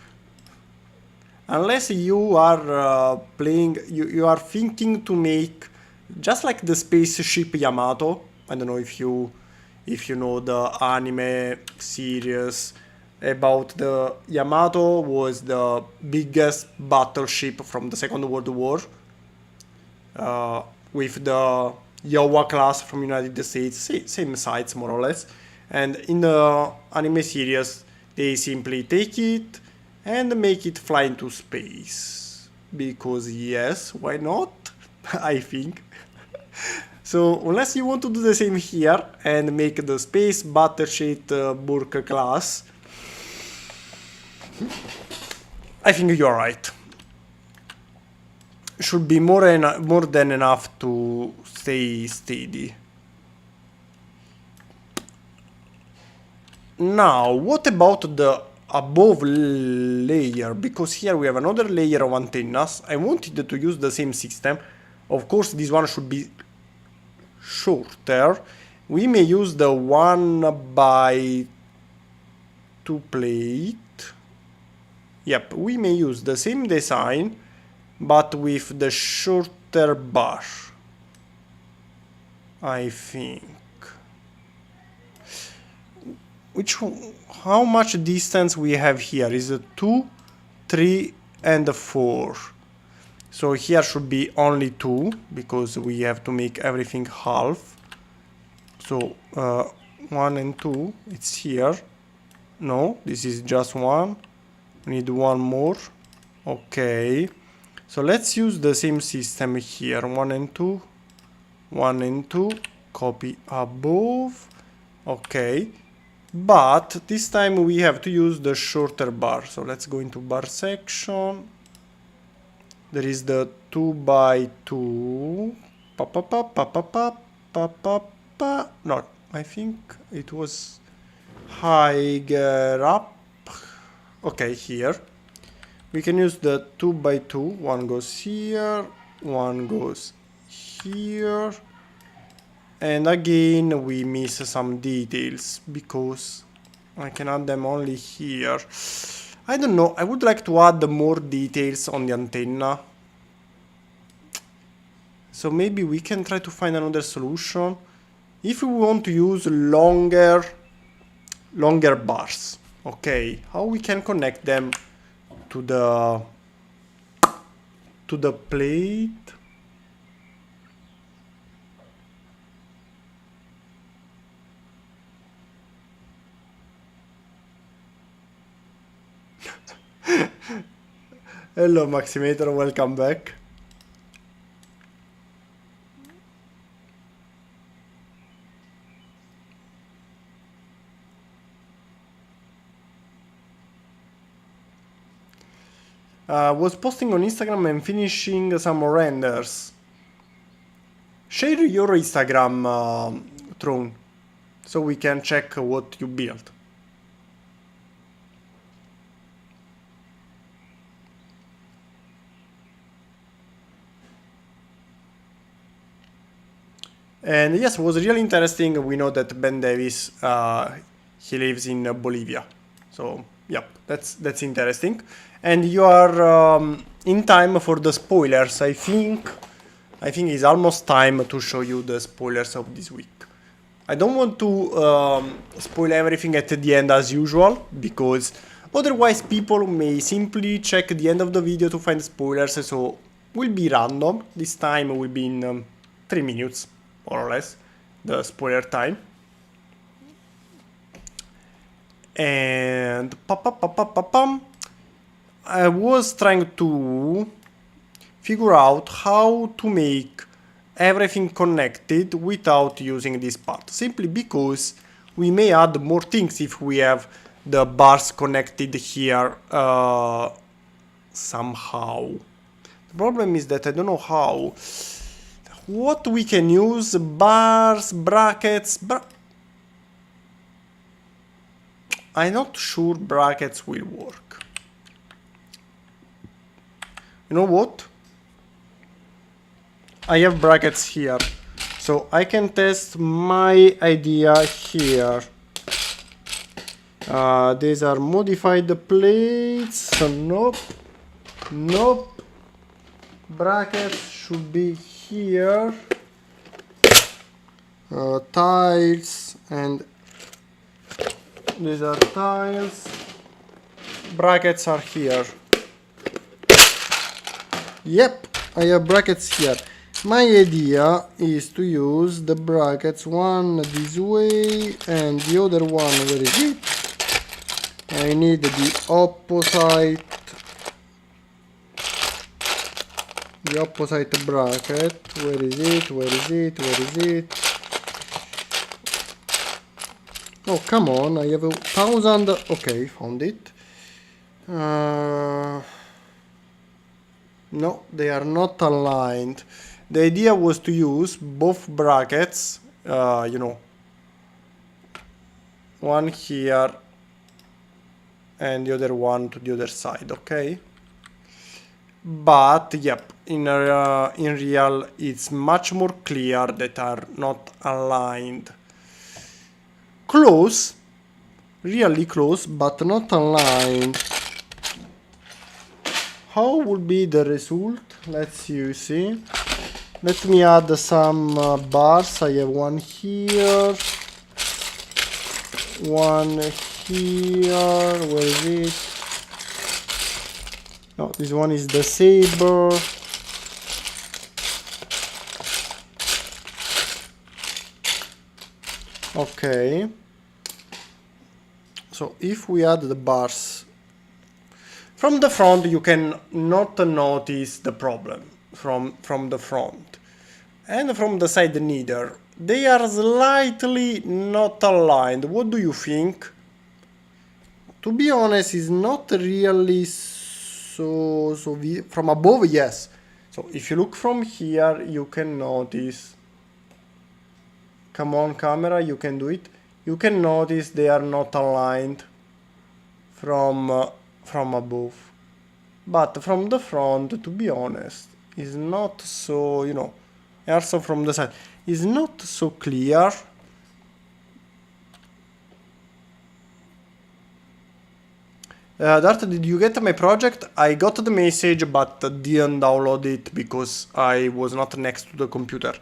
S2: Unless you are playing, you are thinking to make just like the spaceship Yamato. I don't know if you know the anime series about the Yamato. Was the biggest battleship from the Second World War, with the Iowa class from United States, same size more or less. And in the anime series, they simply take it and make it fly into space. Because yes, why not? I think. So unless you want to do the same here and make the space battleship Burke class, I think you're right. Should be more than enough to stay steady. Now, what about the above layer? Because here we have another layer of antennas. I wanted to use the same system. Of course, this one should be shorter. we may use the 1x2 plate. Yep, we may use the same design, but with the shorter bar, I think. How much distance we have here? Is it 2, 3, and 4. So here should be only 2, because we have to make everything half. So 1 and 2, it's here. No, this is just 1. We need 1 more. Okay. So let's use the same system here. 1 and 2. 1 and 2. Copy above. Okay. But this time we have to use the shorter bar. So let's go into bar section. There is the 2x2. No, I think it was higher up. Okay, here. We can use the 2x2. One goes here. One goes here. And again, we miss some details because I can add them only here. I don't know, I would like to add more details on the antenna. So maybe we can try to find another solution. If we want to use longer bars, okay, how we can connect them to the plate? Hello Maximator, welcome back. Was posting on Instagram and finishing some renders. Share your Instagram, Throne, so we can check what you built. And yes, it was really interesting. We know that Ben Davis, he lives in Bolivia. So, yep, that's interesting. And you are in time for the spoilers, I think. I think it's almost time to show you the spoilers of this week. I don't want to spoil everything at the end as usual, because otherwise people may simply check the end of the video to find spoilers, so will be random. This time will be in 3 minutes. More or less, the spoiler time. And I was trying to figure out how to make everything connected without using this part. Simply because we may add more things if we have the bars connected here somehow. The problem is that I don't know how. What we can use? Bars, brackets, I'm not sure brackets will work. You know what? I have brackets here, so I can test my idea here. These are modified plates. Nope. Nope. Brackets should be here. Tiles, and these are tiles. Brackets are here. Yep, I have brackets here. My idea is to use the brackets, one this way and the other one, where is it? I need the opposite bracket. Where is it? Where is it? Where is it? Oh, come on, I have 1,000. Okay, found it. No, they are not aligned. The idea was to use both brackets, you know, one here and the other one to the other side, okay? But, yep, in real it's much more clear that are not aligned. close, really close, but not aligned. How would be the result? Let's see. Let me add some bars. I have one here, one here. Where is it? No, this one is the saber. Okay. So if we add the bars from the front, you can not notice the problem from the front, and from the side neither. They are slightly not aligned. What do you think? To be honest, it's not really so from above, yes. So if you look from here, you can notice. Come on, camera, you can do it. You can notice they are not aligned from above, but from the front, to be honest, is not so, you know. Also from the side is not so clear. Dart, did you get my project? I got the message, but didn't download it because I was not next to the computer.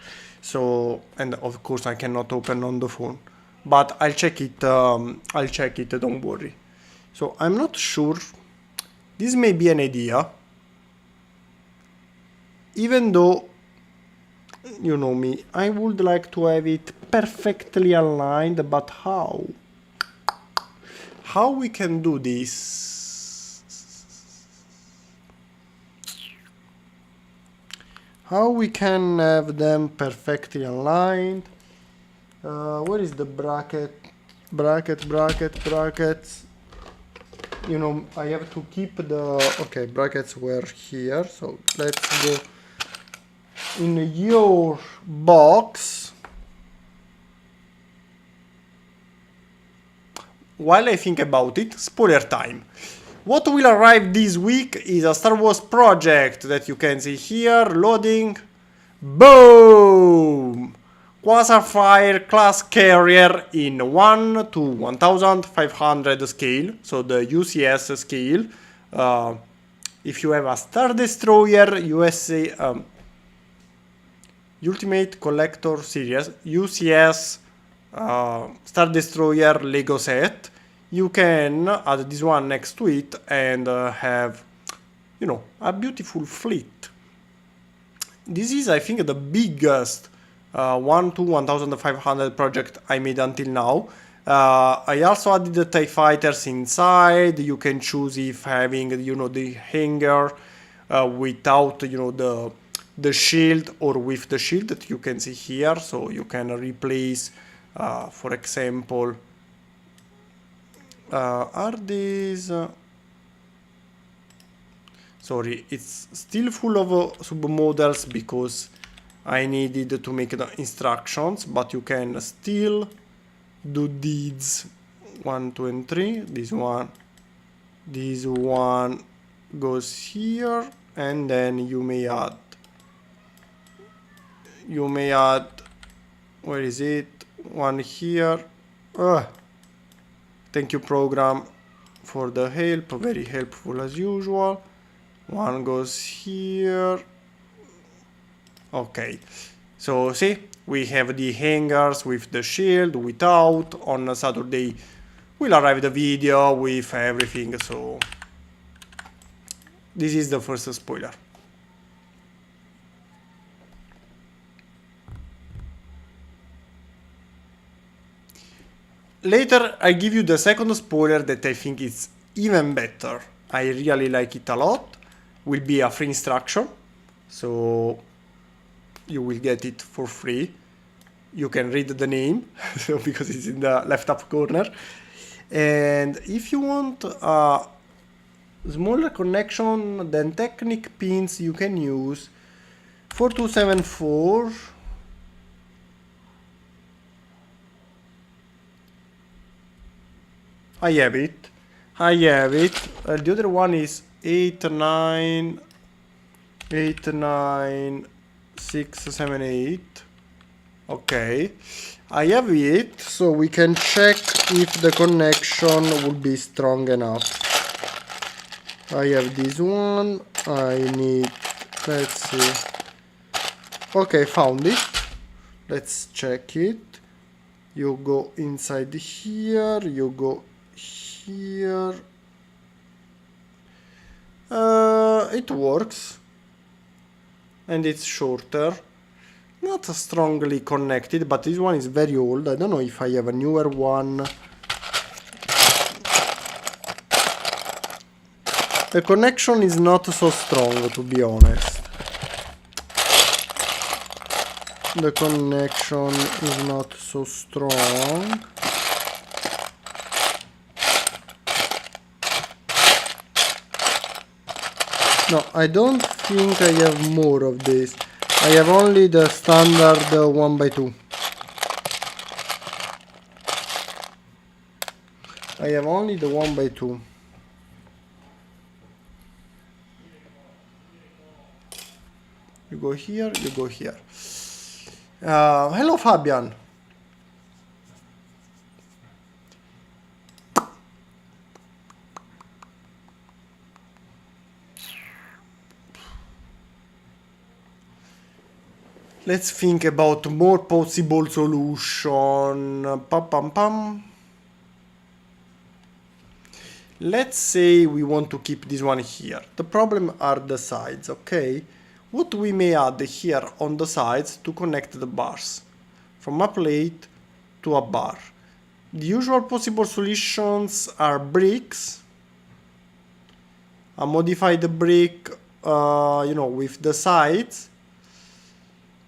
S2: So, and of course I cannot open on the phone. But I'll check it. Don't worry. So I'm not sure. This may be an idea. Even though, you know me, I would like to have it perfectly aligned, but how? How we can do this? How we can have them perfectly aligned? Where is the bracket? Brackets. You know, I have to keep the... Okay, brackets were here. So let's go in your box. While I think about it, spoiler time. What will arrive this week is a Star Wars project that you can see here, loading. Boom! Quasar class carrier in 1 to 1500 scale, so the UCS scale. If you have a Star Destroyer USA Ultimate Collector Series UCS Star Destroyer Lego set, you can add this one next to it and have, you know, a beautiful fleet. This is, I think, the biggest 1 to 1500 project I made until now. I also added the TIE fighters inside. You can choose if having, you know, the hanger without, you know, the shield, or with the shield that you can see here. So you can replace, for example, are these... sorry, it's still full of submodels because I needed to make the instructions, but you can still do these 1, 2, and 3. This one goes here, and then you may add, where is it? One here. Thank you, program, for the help. Very helpful as usual. One goes here. Okay, so see, we have the hangers with the shield, without. On Saturday will arrive the video with everything, so this is the first spoiler. Later I give you the second spoiler that I think is even better. I really like it a lot. Will be a free instruction, so you will get it for free. You can read the name because it's in the left up corner. And if you want a smaller connection than Technic pins, you can use 4274. I have it. The other one is 89678. Okay, I have it, so we can check if the connection will be strong enough. I have this one. I need, let's see. Okay, found it. Let's check it. You go inside here, you go here. It works. And it's shorter. Not strongly connected, but this one is very old. I don't know if I have a newer one. The connection is not so strong, to be honest. The connection is not so strong. No, I don't think I have more of this. I have only the standard 1x2. I have only the 1x2. You go here, you go here. Hello Fabian. Let's think about more possible solution. Pam, pam, pam. Let's say we want to keep this one here. The problem are the sides, okay? What we may add here on the sides to connect the bars from a plate to a bar. The usual possible solutions are bricks. A modified brick, with the sides.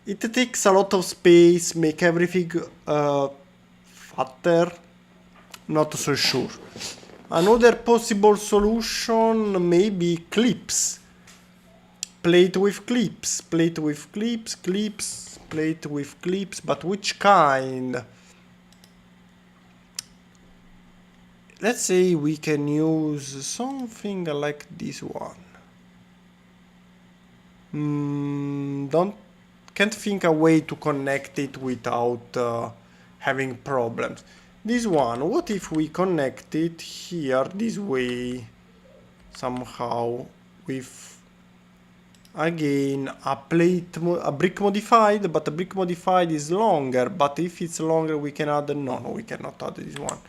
S2: It takes a lot of space, make everything fatter. Not so sure. Another possible solution may be clips. Plate with clips, plate with clips, clips, plate with clips, but which kind? Let's say we can use something like this one. Can't think a way to connect it without having problems. This one, what if we connect it here this way somehow with again a brick modified, but the brick modified is longer, but if it's longer we can add, no, we cannot add this one.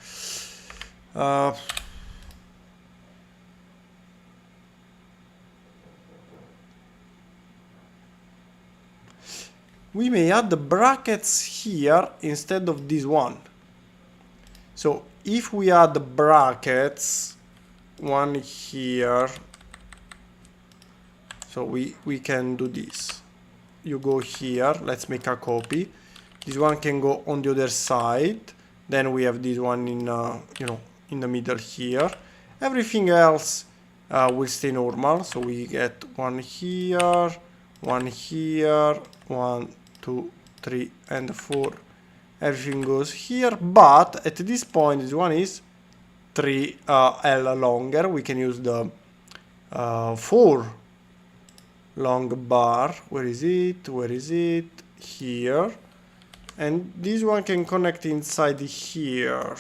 S2: We may add the brackets here instead of this one. So if we add the brackets, one here, so we can do this. You go here, let's make a copy. This one can go on the other side. Then we have this one in, in the middle here. Everything else will stay normal. So we get one here, 1, 2, 3, and 4. Everything goes here, but at this point, this one is 3L longer. We can use the 4 long bar. Where is it? Where is it? Here. And this one can connect inside here.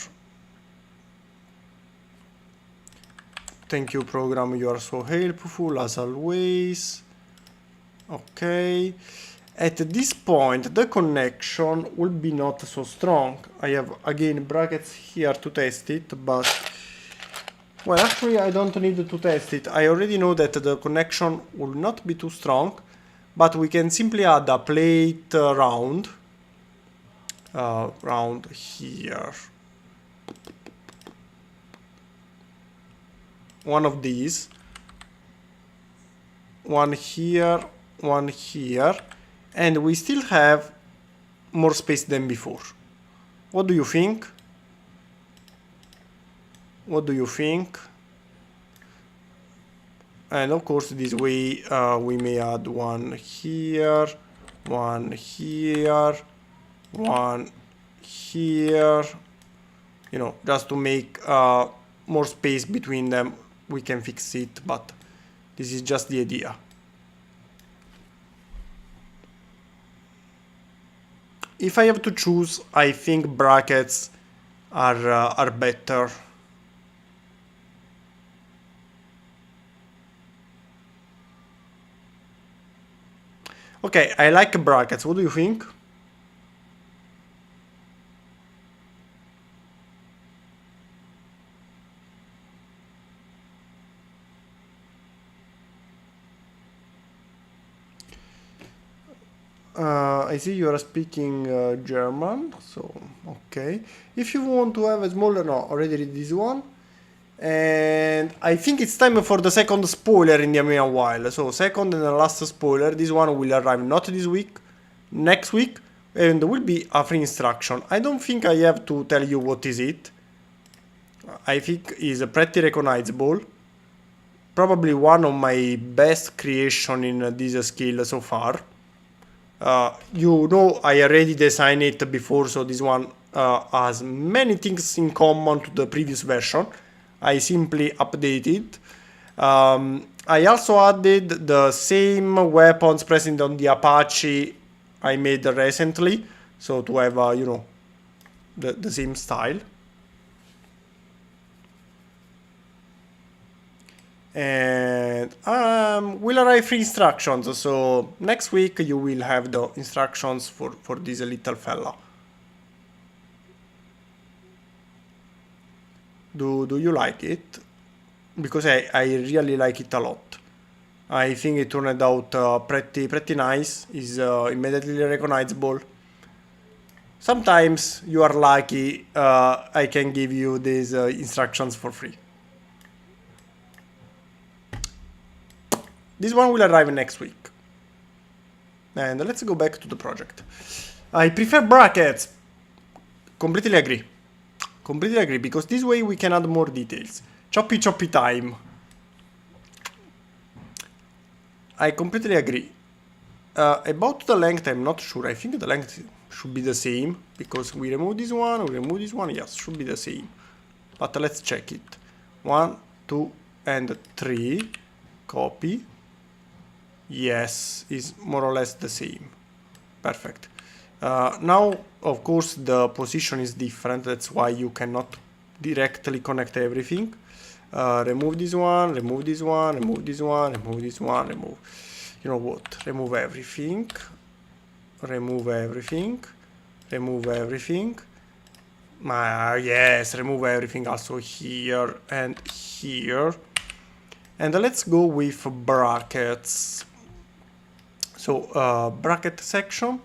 S2: Thank you, program. You are so helpful, as always. Okay. At this point, the connection will be not so strong. I have, again, brackets here to test it, but... Well, actually, I don't need to test it. I already know that the connection will not be too strong, but we can simply add a plate round here. One of these. One here, one here. And we still have more space than before. What do you think? What do you think? And of course, this way we may add one here, one here, one here. You know, just to make more space between them. We can fix it, but this is just the idea. if I have to choose, I think brackets are better. Okay, I like brackets. What do you think? I see you are speaking German, so okay. If you want to have a smaller, no, already read this one. And I think it's time for the second spoiler in the meanwhile. So second and the last spoiler. This one will arrive not this week, next week, and will be a free instruction. I don't think I have to tell you what is it. I think is pretty recognizable. Probably one of my best creation in this skill so far. You know, I already designed it before, so this one has many things in common to the previous version. I simply updated. I also added the same weapons present on the Apache I made recently, so to have, you know, the same style. And will arrive free instructions, so next week you will have the instructions for this little fella. Do you like it? Because I really like it a lot. I think it turned out pretty nice. Is immediately recognizable. Sometimes you are lucky. I can give you these instructions for free. This one will arrive next week. And let's go back to the project. I prefer brackets. Completely agree. Completely agree, because this way we can add more details. Choppy time. I completely agree. About the length, I'm not sure. I think the length should be the same, because we remove this one, we remove this one. Yes, should be the same. But let's check it. 1, 2, and 3. Copy. Yes, is more or less the same. Perfect. Now, of course, the position is different. That's why you cannot directly connect everything. Remove this one, remove this one, remove this one, remove this one, remove. You know what? Remove everything. Remove everything. Remove everything. Yes, remove everything also here and here. And let's go with brackets. So, bracket section.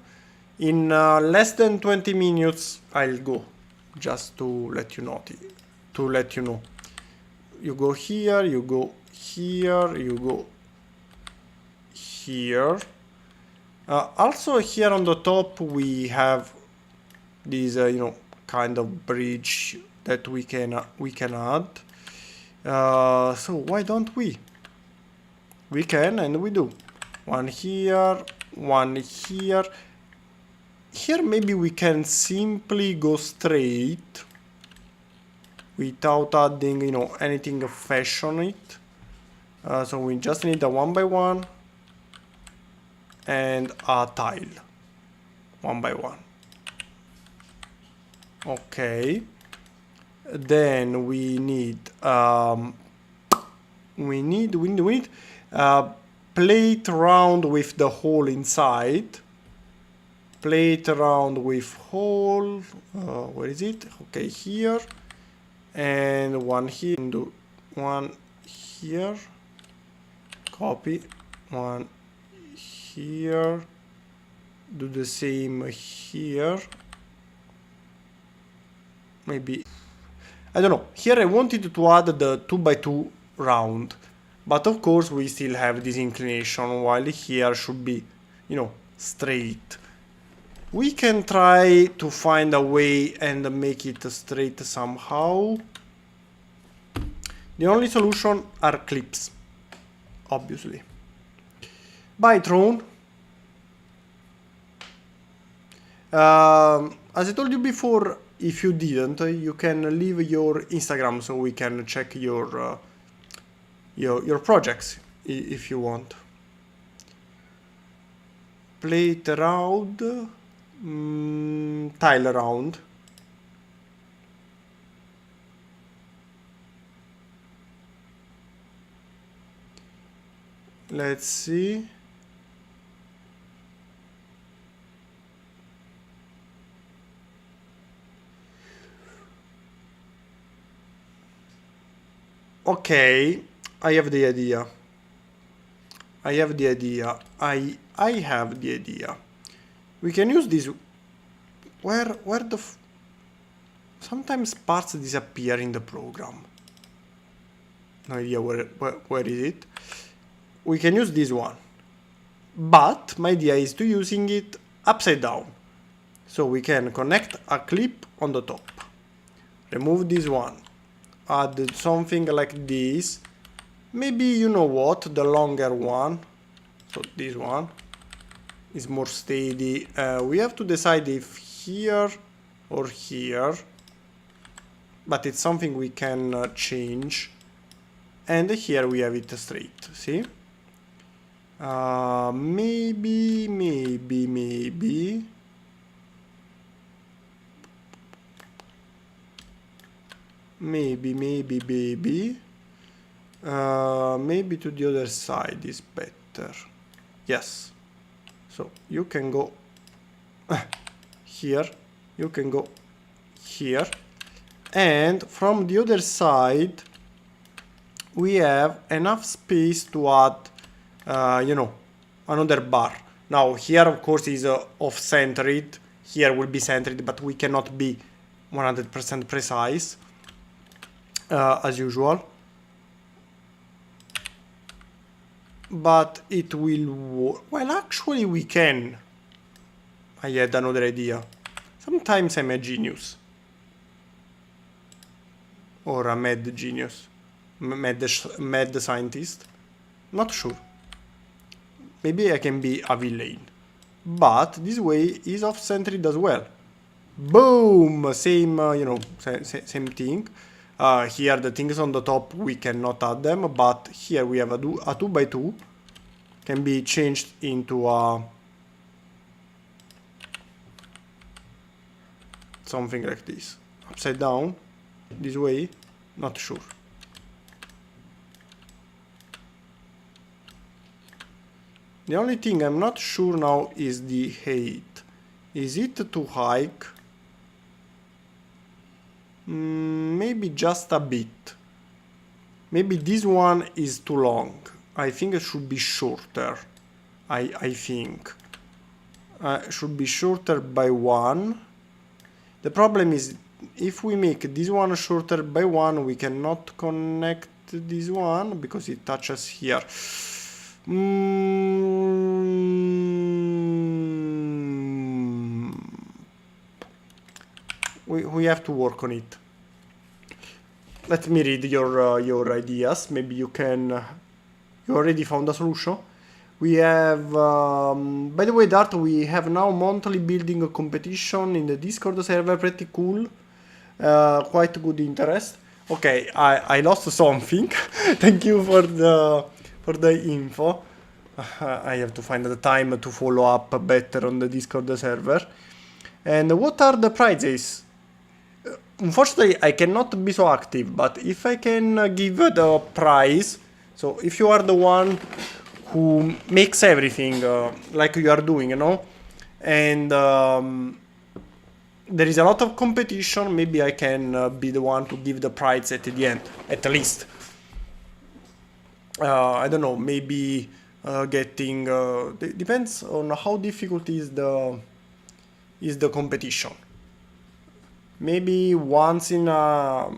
S2: In less than 20 minutes, I'll go, just to let you know. You go here, you go here, you go here. Also here on the top we have this, you know, kind of bridge that we can add. So why don't we? We can, and we do. One here, one here. Here maybe we can simply go straight without adding, you know, anything fashion it. So we just need a 1 by 1 and a tile 1 by 1. Okay. Then we need plate round with the hole inside. Plate around with hole. Where is it? Okay, here. And one here. Do one here. Copy. One here. Do the same here. Maybe. I don't know. Here I wanted to add the 2 by 2 round. But of course we still have this inclination, while here should be, you know, straight. We can try to find a way and make it straight somehow. The only solution are clips, obviously. Bye, Throne. As I told you before, if you didn't, you can leave your Instagram so we can check your projects if you want. Plate around. tile around. Let's see. Okay, I have the idea. I have the idea. I have the idea. We can use this. Where the sometimes parts disappear in the program. No idea where is it. We can use this one. But my idea is to using it upside down. So we can connect a clip on the top. Remove this one. Add something like this. Maybe, you know what, the longer one. So this one is more steady. We have to decide if here or here. But it's something we can change. And here we have it straight, see? Maybe. Maybe to the other side is better. Yes. So you can go here. You can go here. And from the other side, we have enough space to add, you know, another bar. Now here, of course, is off-centered. Here will be centered, but we cannot be 100% precise. As usual, but it will work. Well, actually we can. I had another idea. Sometimes I'm a genius, or a mad genius, mad scientist, not sure. Maybe I can be a villain, but this way is off-centered as well. Boom, same, you know, same thing. Here the things on the top we cannot add them, but here we have a 2x2 can be changed into a something like this, upside down, this way, not sure. The only thing I'm not sure now is the height. Is it too high? Maybe just a bit. Maybe this one is too long. I think it should be shorter. I think. Should be shorter by 1. The problem is, if we make this one shorter by 1, we cannot connect this one because it touches here. We have to work on it. Let me read your ideas. Maybe you can. You already found a solution. We have, by the way, Dart, we have now monthly building a competition in the Discord server. Pretty cool. Quite good interest. Okay, I lost something. Thank you for the info. I have to find the time to follow up better on the Discord server. And what are the prizes? Unfortunately, I cannot be so active, but if I can give the prize, so if you are the one who makes everything like you are doing, you know, and there is a lot of competition, maybe I can be the one to give the prize at the end, at least. I don't know, maybe getting, depends on how difficult is the competition. Maybe once in a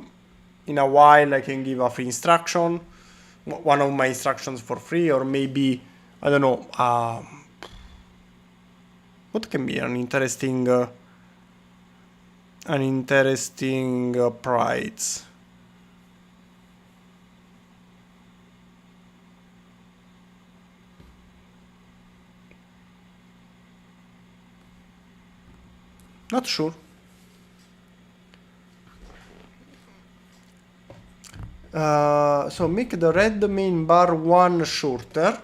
S2: while I can give a free instruction, one of my instructions for free, or maybe, I don't know, what can be an interesting prize. Not sure. So make the red main bar 1 shorter.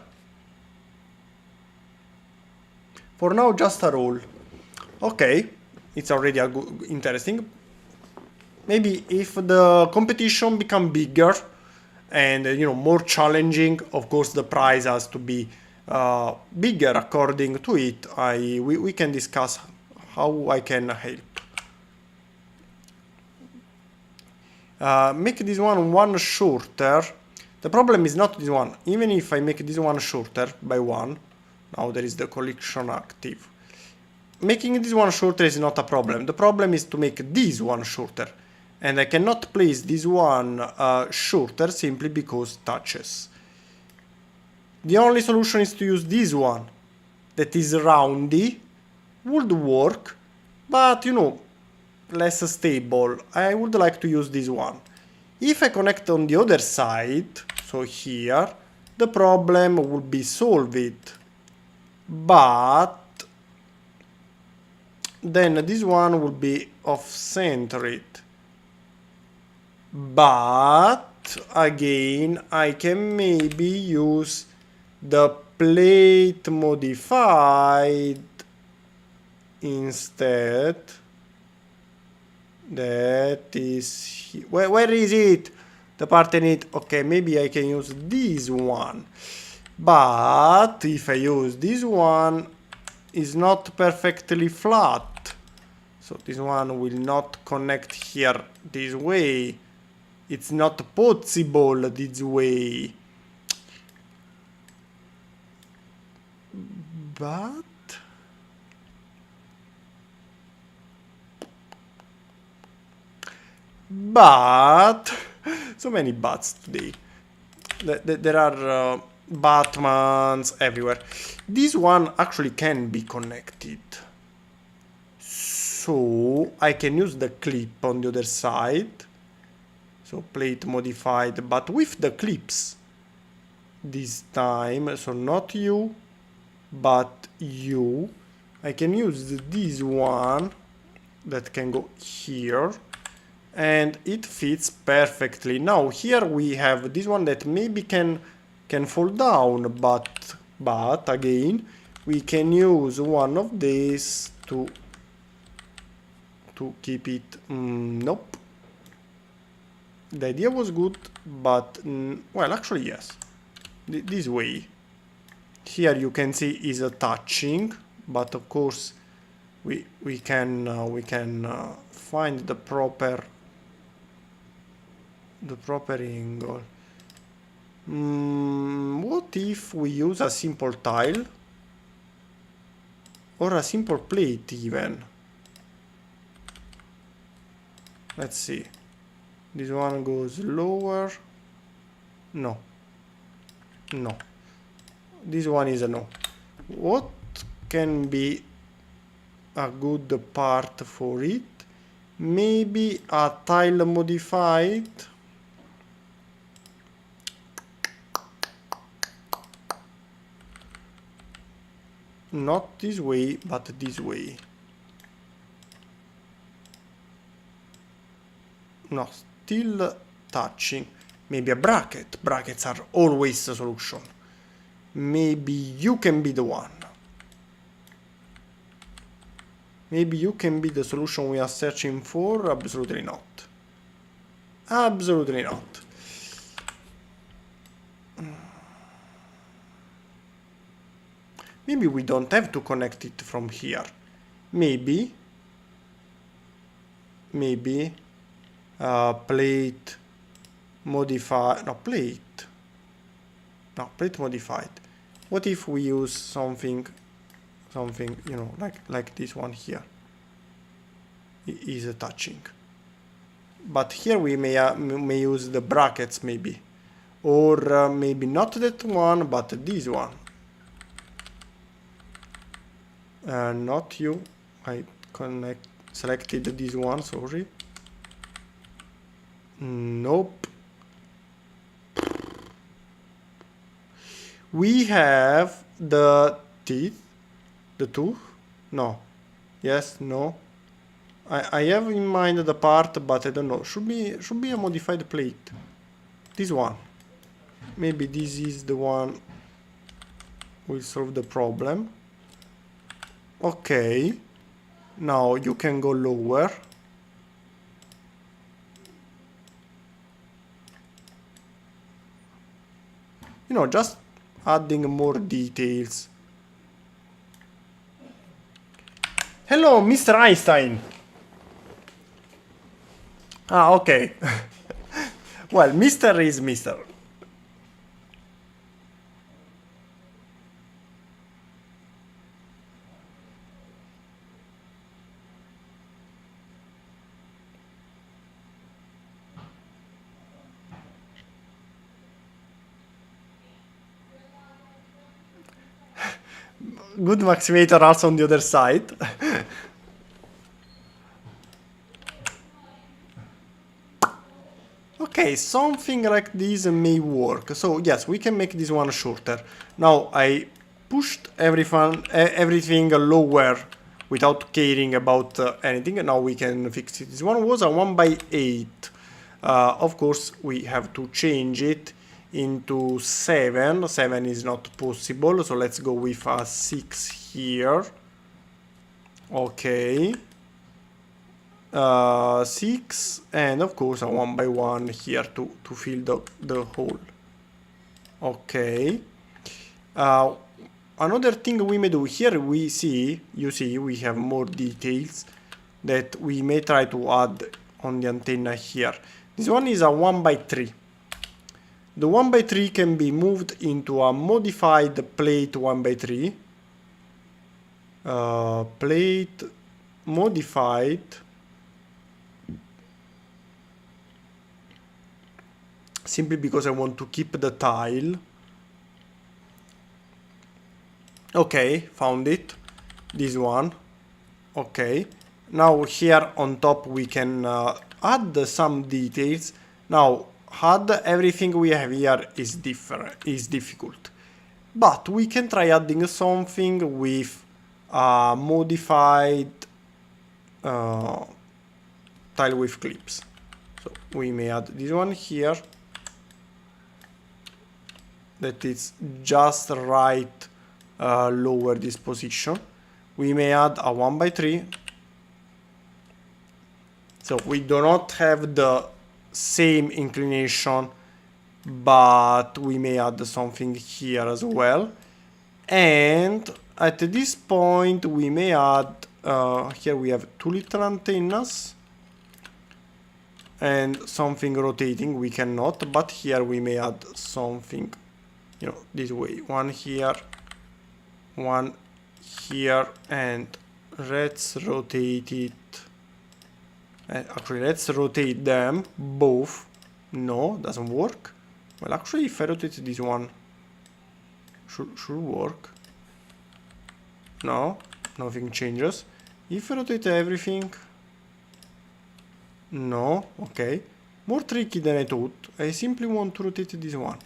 S2: For now, just a roll. Okay, it's already a good, interesting. Maybe if the competition become bigger and more challenging, of course the prize has to be bigger according to it. We can discuss how I can help. Make this one shorter. The problem is not this one. Even if I make this one shorter by one, now there is the collection active. Making this one shorter is not a problem. The problem is to make this one shorter. And I cannot place this one shorter simply because touches. The only solution is to use this one. That is roundy. Would work. But less stable. I would like to use this one. If I connect on the other side, so here, the problem would be solved. But then this one will be off-centered. But again, I can maybe use the plate modified instead. That is where is it? The part I need. Okay, maybe I can use this one. But if I use this one, it's not perfectly flat. So this one will not connect here this way. It's not possible this way. But so many buts today. There are Batmans everywhere. This one actually can be connected. So I can use the clip on the other side. So plate modified, but with the clips this time. So not you, but you. I can use this one that can go here. And it fits perfectly. Now here we have this one that maybe can fall down, but again we can use one of these to keep it. Nope. The idea was good, but well, actually yes. This way. Here you can see is a touching, but of course we can find the proper angle. What if we use a simple tile or a simple plate even? Let's see. This one goes lower. No. This one is a no. What can be a good part for it? Maybe a tile modified. Not this way, but this way. No, still touching. Maybe a bracket. Brackets are always a solution. Maybe you can be the one. Maybe you can be the solution we are searching for. Absolutely not. Absolutely not. Maybe we don't have to connect it from here. Maybe plate modified. No, plate modified. What if we use something, like this one here? It is a touching. But here we may use the brackets maybe, or maybe not that one, but this one. Not you. I selected this one. Sorry. Nope. We have the teeth, the tooth. No. Yes. No. I have in mind the part, but I don't know. Should be a modified plate. This one. Maybe this is the one. Will solve the problem. Okay. Now you can go lower. You know, just adding more details. Hello, Mr. Einstein. Ah, okay. Well, Mr. is Mr. Good Maximator also on the other side. Okay, something like this may work. So yes, we can make this one shorter. Now I pushed everything lower without caring about anything. Now we can fix it. This one was a 1/8. Of course, we have to change it into 7. 7 is not possible, so let's go with a 6 here. Okay. 6, and of course a 1/1 here to fill the hole. Okay. Another thing we may do here, you see we have more details that we may try to add on the antenna here. This one is a 1/3. The 1/3 can be moved into a modified plate 1/3. Plate modified. Simply because I want to keep the tile. Okay, found it. This one. Okay. Now here on top we can add some details. Now add everything we have here is difficult. But we can try adding something with modified tile with clips. So we may add this one here. That is just right lower this position. We may add a 1/3. So we do not have the same inclination, but we may add something here as well. And at this point we may add, here we have 2 little antennas and something rotating. We cannot, but here we may add something, you know, this way. One here, and let's rotate it. Actually, let's rotate them both. No, doesn't work. Well, actually, if I rotate this one, should work. No, nothing changes. If I rotate everything, no. Okay, more tricky than I thought. I simply want to rotate this one.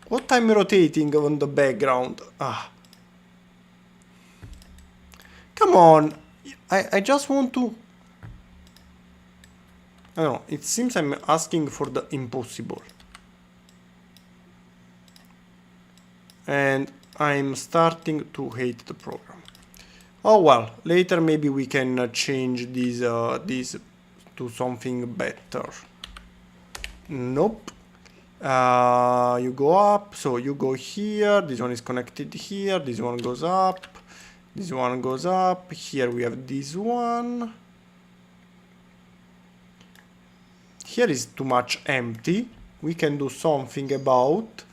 S2: What I'm rotating on the background? Ah. Come on. I just want to... I don't know. It seems I'm asking for the impossible. And I'm starting to hate the program. Oh well. Later maybe we can change this to something better. Nope. You go up, so you go here, this one is connected here, this one goes up, this one goes up, here we have this one. Here is too much empty. We can do something about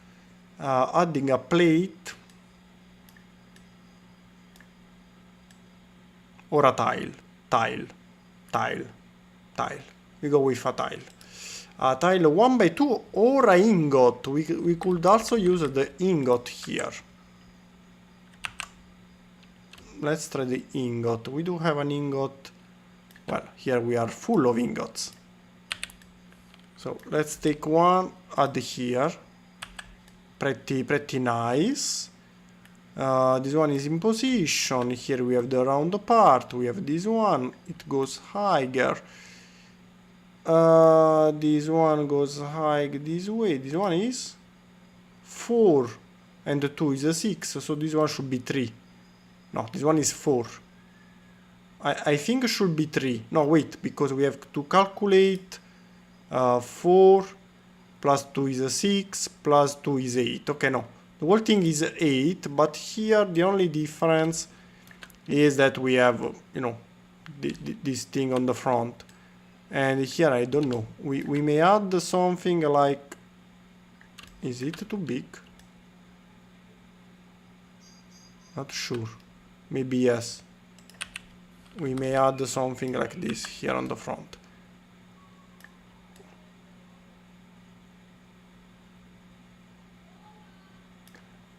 S2: adding a plate or a tile. We go with a tile. A tile 1/2 or a ingot. We could also use the ingot here. Let's try the ingot. We do have an ingot. Well, here we are full of ingots. So let's take one, add here. Pretty nice. This one is in position. Here we have the round part. We have this one. It goes higher. This one goes high this way. This one is 4 and 2 is a 6, so this one should be 3. No, this one is 4. I think it should be 3. No, wait, because we have to calculate 4 plus 2 is 6 plus 2 is 8. Okay, no. The whole thing is 8, but here the only difference is that we have, you know, this thing on the front. And here, I don't know. We may add something like... Is it too big? Not sure. Maybe yes. We may add something like this here on the front.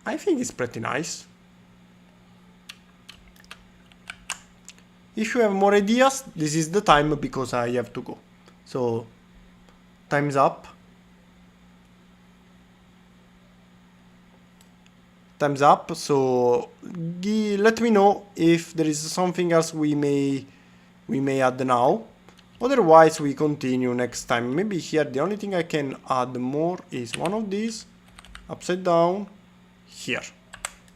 S2: I think it's pretty nice. If you have more ideas, this is the time because I have to go. So, time's up. Time's up, so let me know if there is something else we may add now. Otherwise, we continue next time. Maybe here the only thing I can add more is one of these upside down here.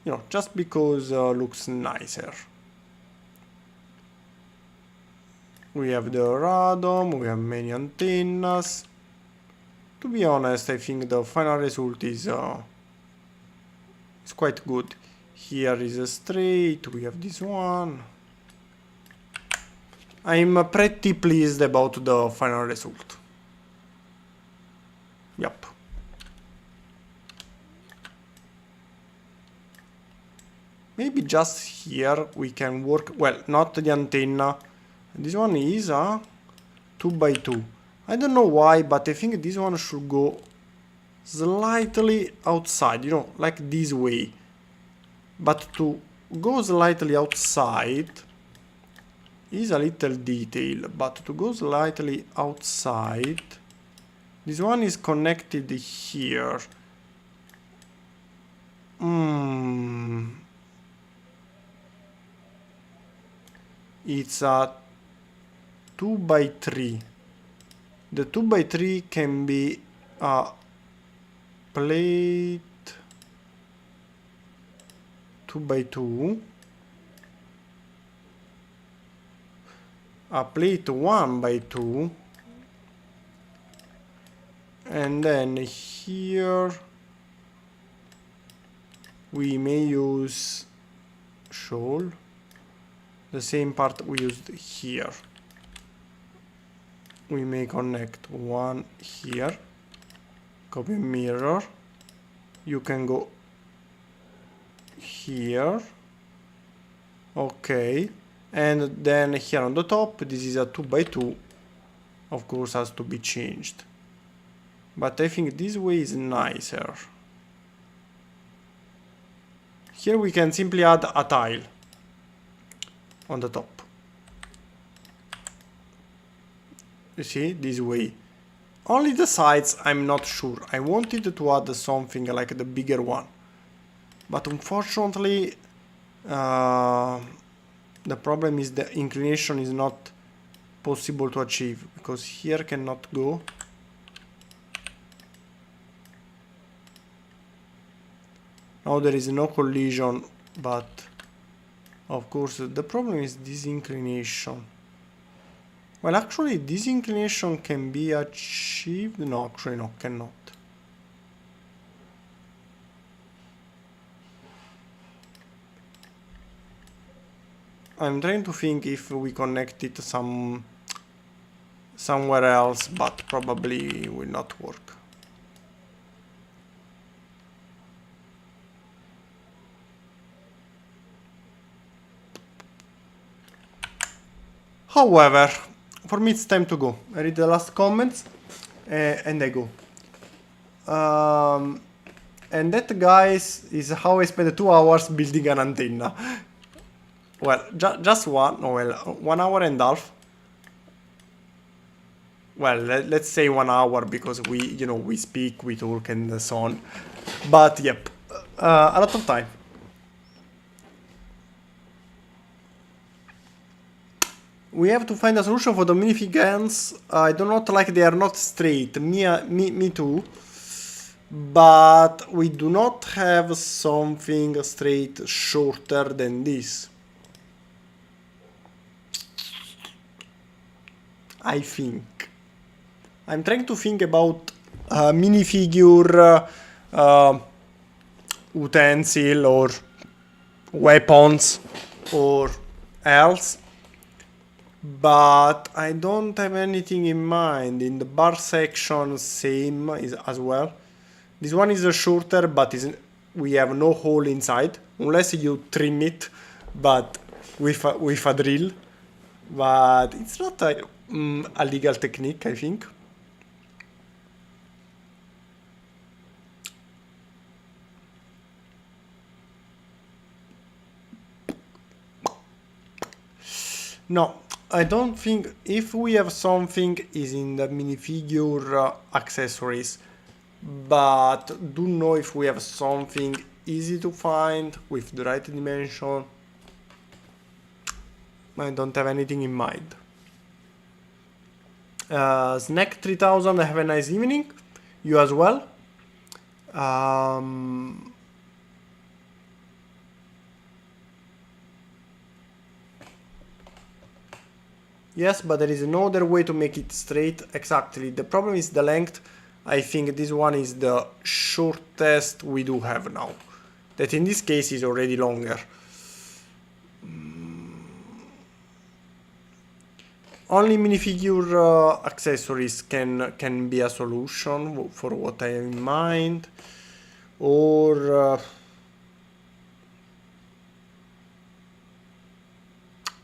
S2: You know, just because looks nicer. We have the radom, we have many antennas. To be honest, I think the final result is it's quite good. Here is a straight, we have this one. I'm pretty pleased about the final result. Yep. Maybe just here we can work, well, not the antenna. This one is a 2x2. I don't know why, but I think this one should go slightly outside, you know, like this way. But to go slightly outside is a little detail, but to go slightly outside, this one is connected here. It's a 2x3. The 2x3 can be a plate 2x2, a plate 1x2, and then here we may use shawl, the same part we used here. We may connect one here, copy mirror, you can go here, okay, and then here on the top, this is a 2x2, of course has to be changed, but I think this way is nicer. Here we can simply add a tile on the top. You see, this way. Only the sides I'm not sure. I wanted to add something like the bigger one, but unfortunately the problem is the inclination is not possible to achieve, because here cannot go. Now there is no collision, but of course the problem is this inclination. Well, actually this inclination can be achieved. No, actually no, cannot. I'm trying to think if we connect it somewhere else, but probably will not work. However, for me it's time to go. I read the last comments and I go. And that, guys, is how I spent 2 hours building an antenna. Well, just one, no, well, 1 hour and a half. Well, let's say 1 hour, because we, you know, we speak, we talk and so on. But yep, a lot of time. We have to find a solution for the minifigures. I do not like they are not straight. Me too. But we do not have something straight shorter than this. I think. I'm trying to think about minifigure, utensil or weapons or else, but I don't have anything in mind. In the bar section, same is as well. This one is a shorter, but we have no hole inside unless you trim it, but with a drill. But it's not a legal technique, I think. No, I don't think if we have something is in the minifigure accessories, but don't know if we have something easy to find with the right dimension. I don't have anything in mind. Snack 3000, have a nice evening. You as well. Yes, but there is no other way to make it straight. Exactly. The problem is the length. I think this one is the shortest we do have now. That in this case is already longer. Only minifigure accessories can be a solution for what I have in mind. Or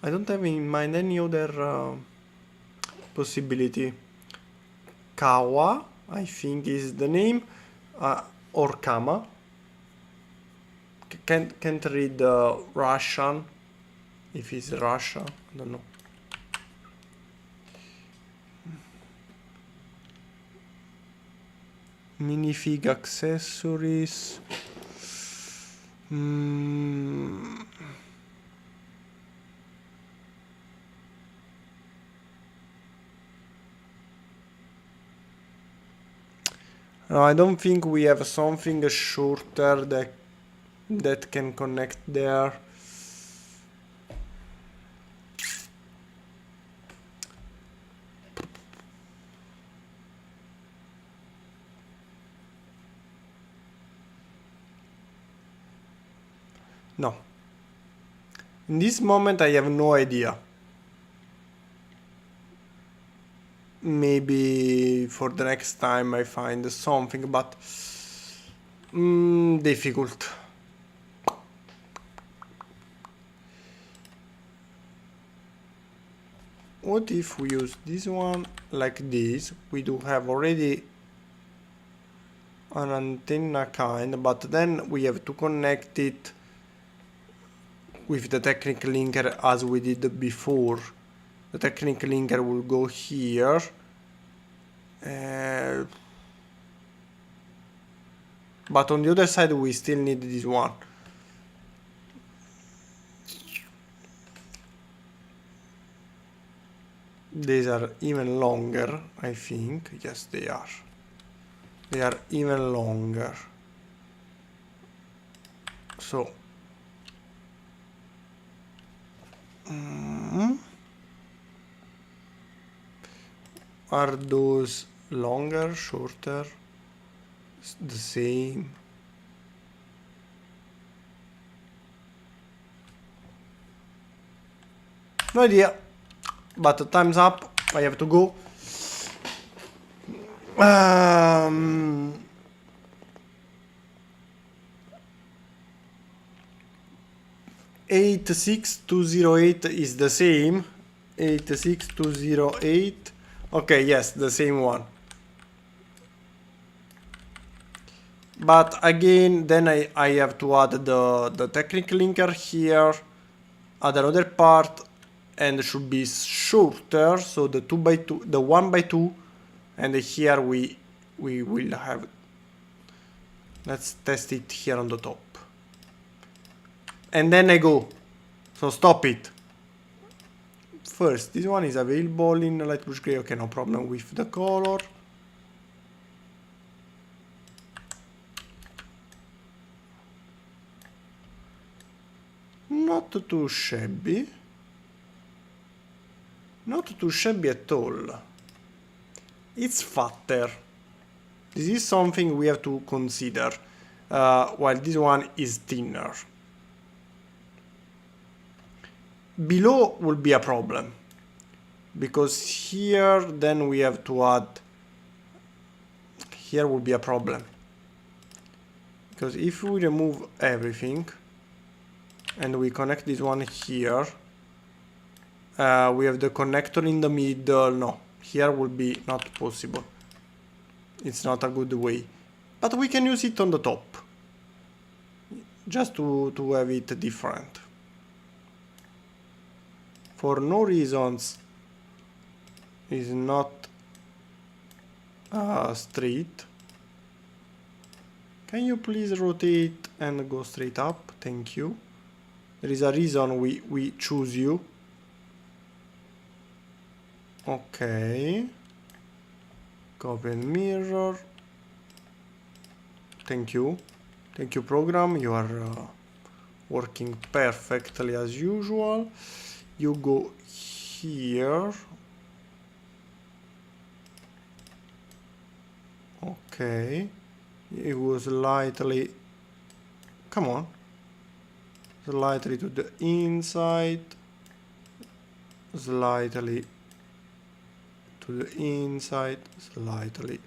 S2: I don't have in mind any other possibility. Kawa, I think is the name, or Kama. Can't read Russian, if it's Russia, I don't know. Minifig accessories. No, I don't think we have something shorter that can connect there. No. In this moment I have no idea. Maybe for the next time I find something, but difficult. What if we use this one like this? We do have already an antenna kind, but then we have to connect it with the technical linker as we did before. The technical linker will go here. But on the other side we still need this one. These are even longer, I think. Yes, they are. They are even longer. So are those longer, shorter, the same? No idea. But time's up. I have to go. 86208 is the same. 86208. Okay, yes, the same one. But again, then I have to add the technical linker here, add another part, and should be shorter. So the 2x2, the 1x2, and here we will have. Let's test it here on the top. And then I go. So stop it. First, this one is available in light bluish gray. Okay, no problem with the color. Not too shabby. Not too shabby at all. It's fatter. This is something we have to consider, while this one is thinner. Below will be a problem, because here then we have to add, here will be a problem, because if we remove everything and we connect this one here, we have the connector in the middle. No, here will be not possible. It's not a good way, but we can use it on the top just to have it different. For no reasons is not straight. Can you please rotate and go straight up? Thank you. There is a reason we choose you. Okay. Copy and mirror. Thank you. Thank you, program. You are working perfectly as usual. You go here. Okay. It was slightly. Come on. Slightly to the inside. Slightly to the inside. Slightly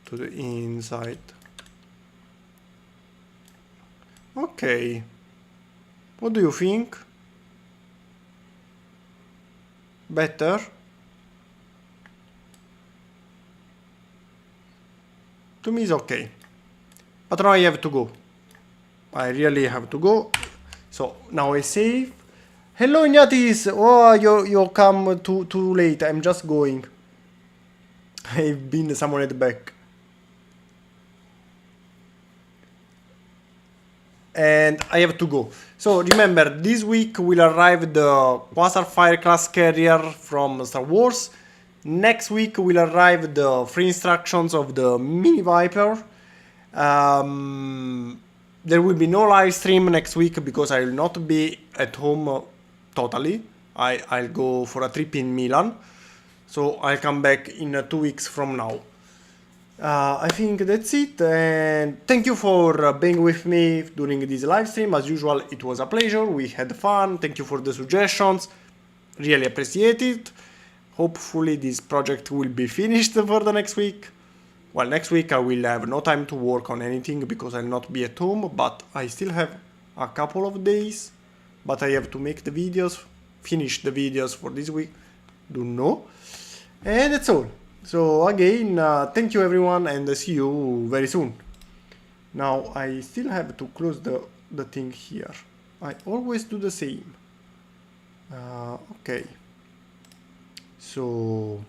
S2: to the inside. Okay. What do you think? Better? To me is okay. But now I have to go. I really have to go. So now I save. Hello Ignatis! Oh, you come too late. I'm just going. I've been somewhere at the back. And I have to go. So remember, this week will arrive the Quasar Fire class carrier from Star Wars. Next week will arrive the free instructions of the Mini Viper. There will be no live stream next week because I will not be at home totally. I'll go for a trip in Milan. So I'll come back in 2 weeks from now. I think that's it, and thank you for being with me during this live stream. As usual, it was a pleasure. We had fun. Thank you for the suggestions. Really appreciate it. Hopefully this project will be finished for the next week. Well, next week I will have no time to work on anything because I'll not be at home, but I still have a couple of days. But I have to make the videos, finish the videos for this week. Don't know. And that's all. So again, thank you everyone, and see you very soon. Now I still have to close the thing here. I always do the same. Okay. So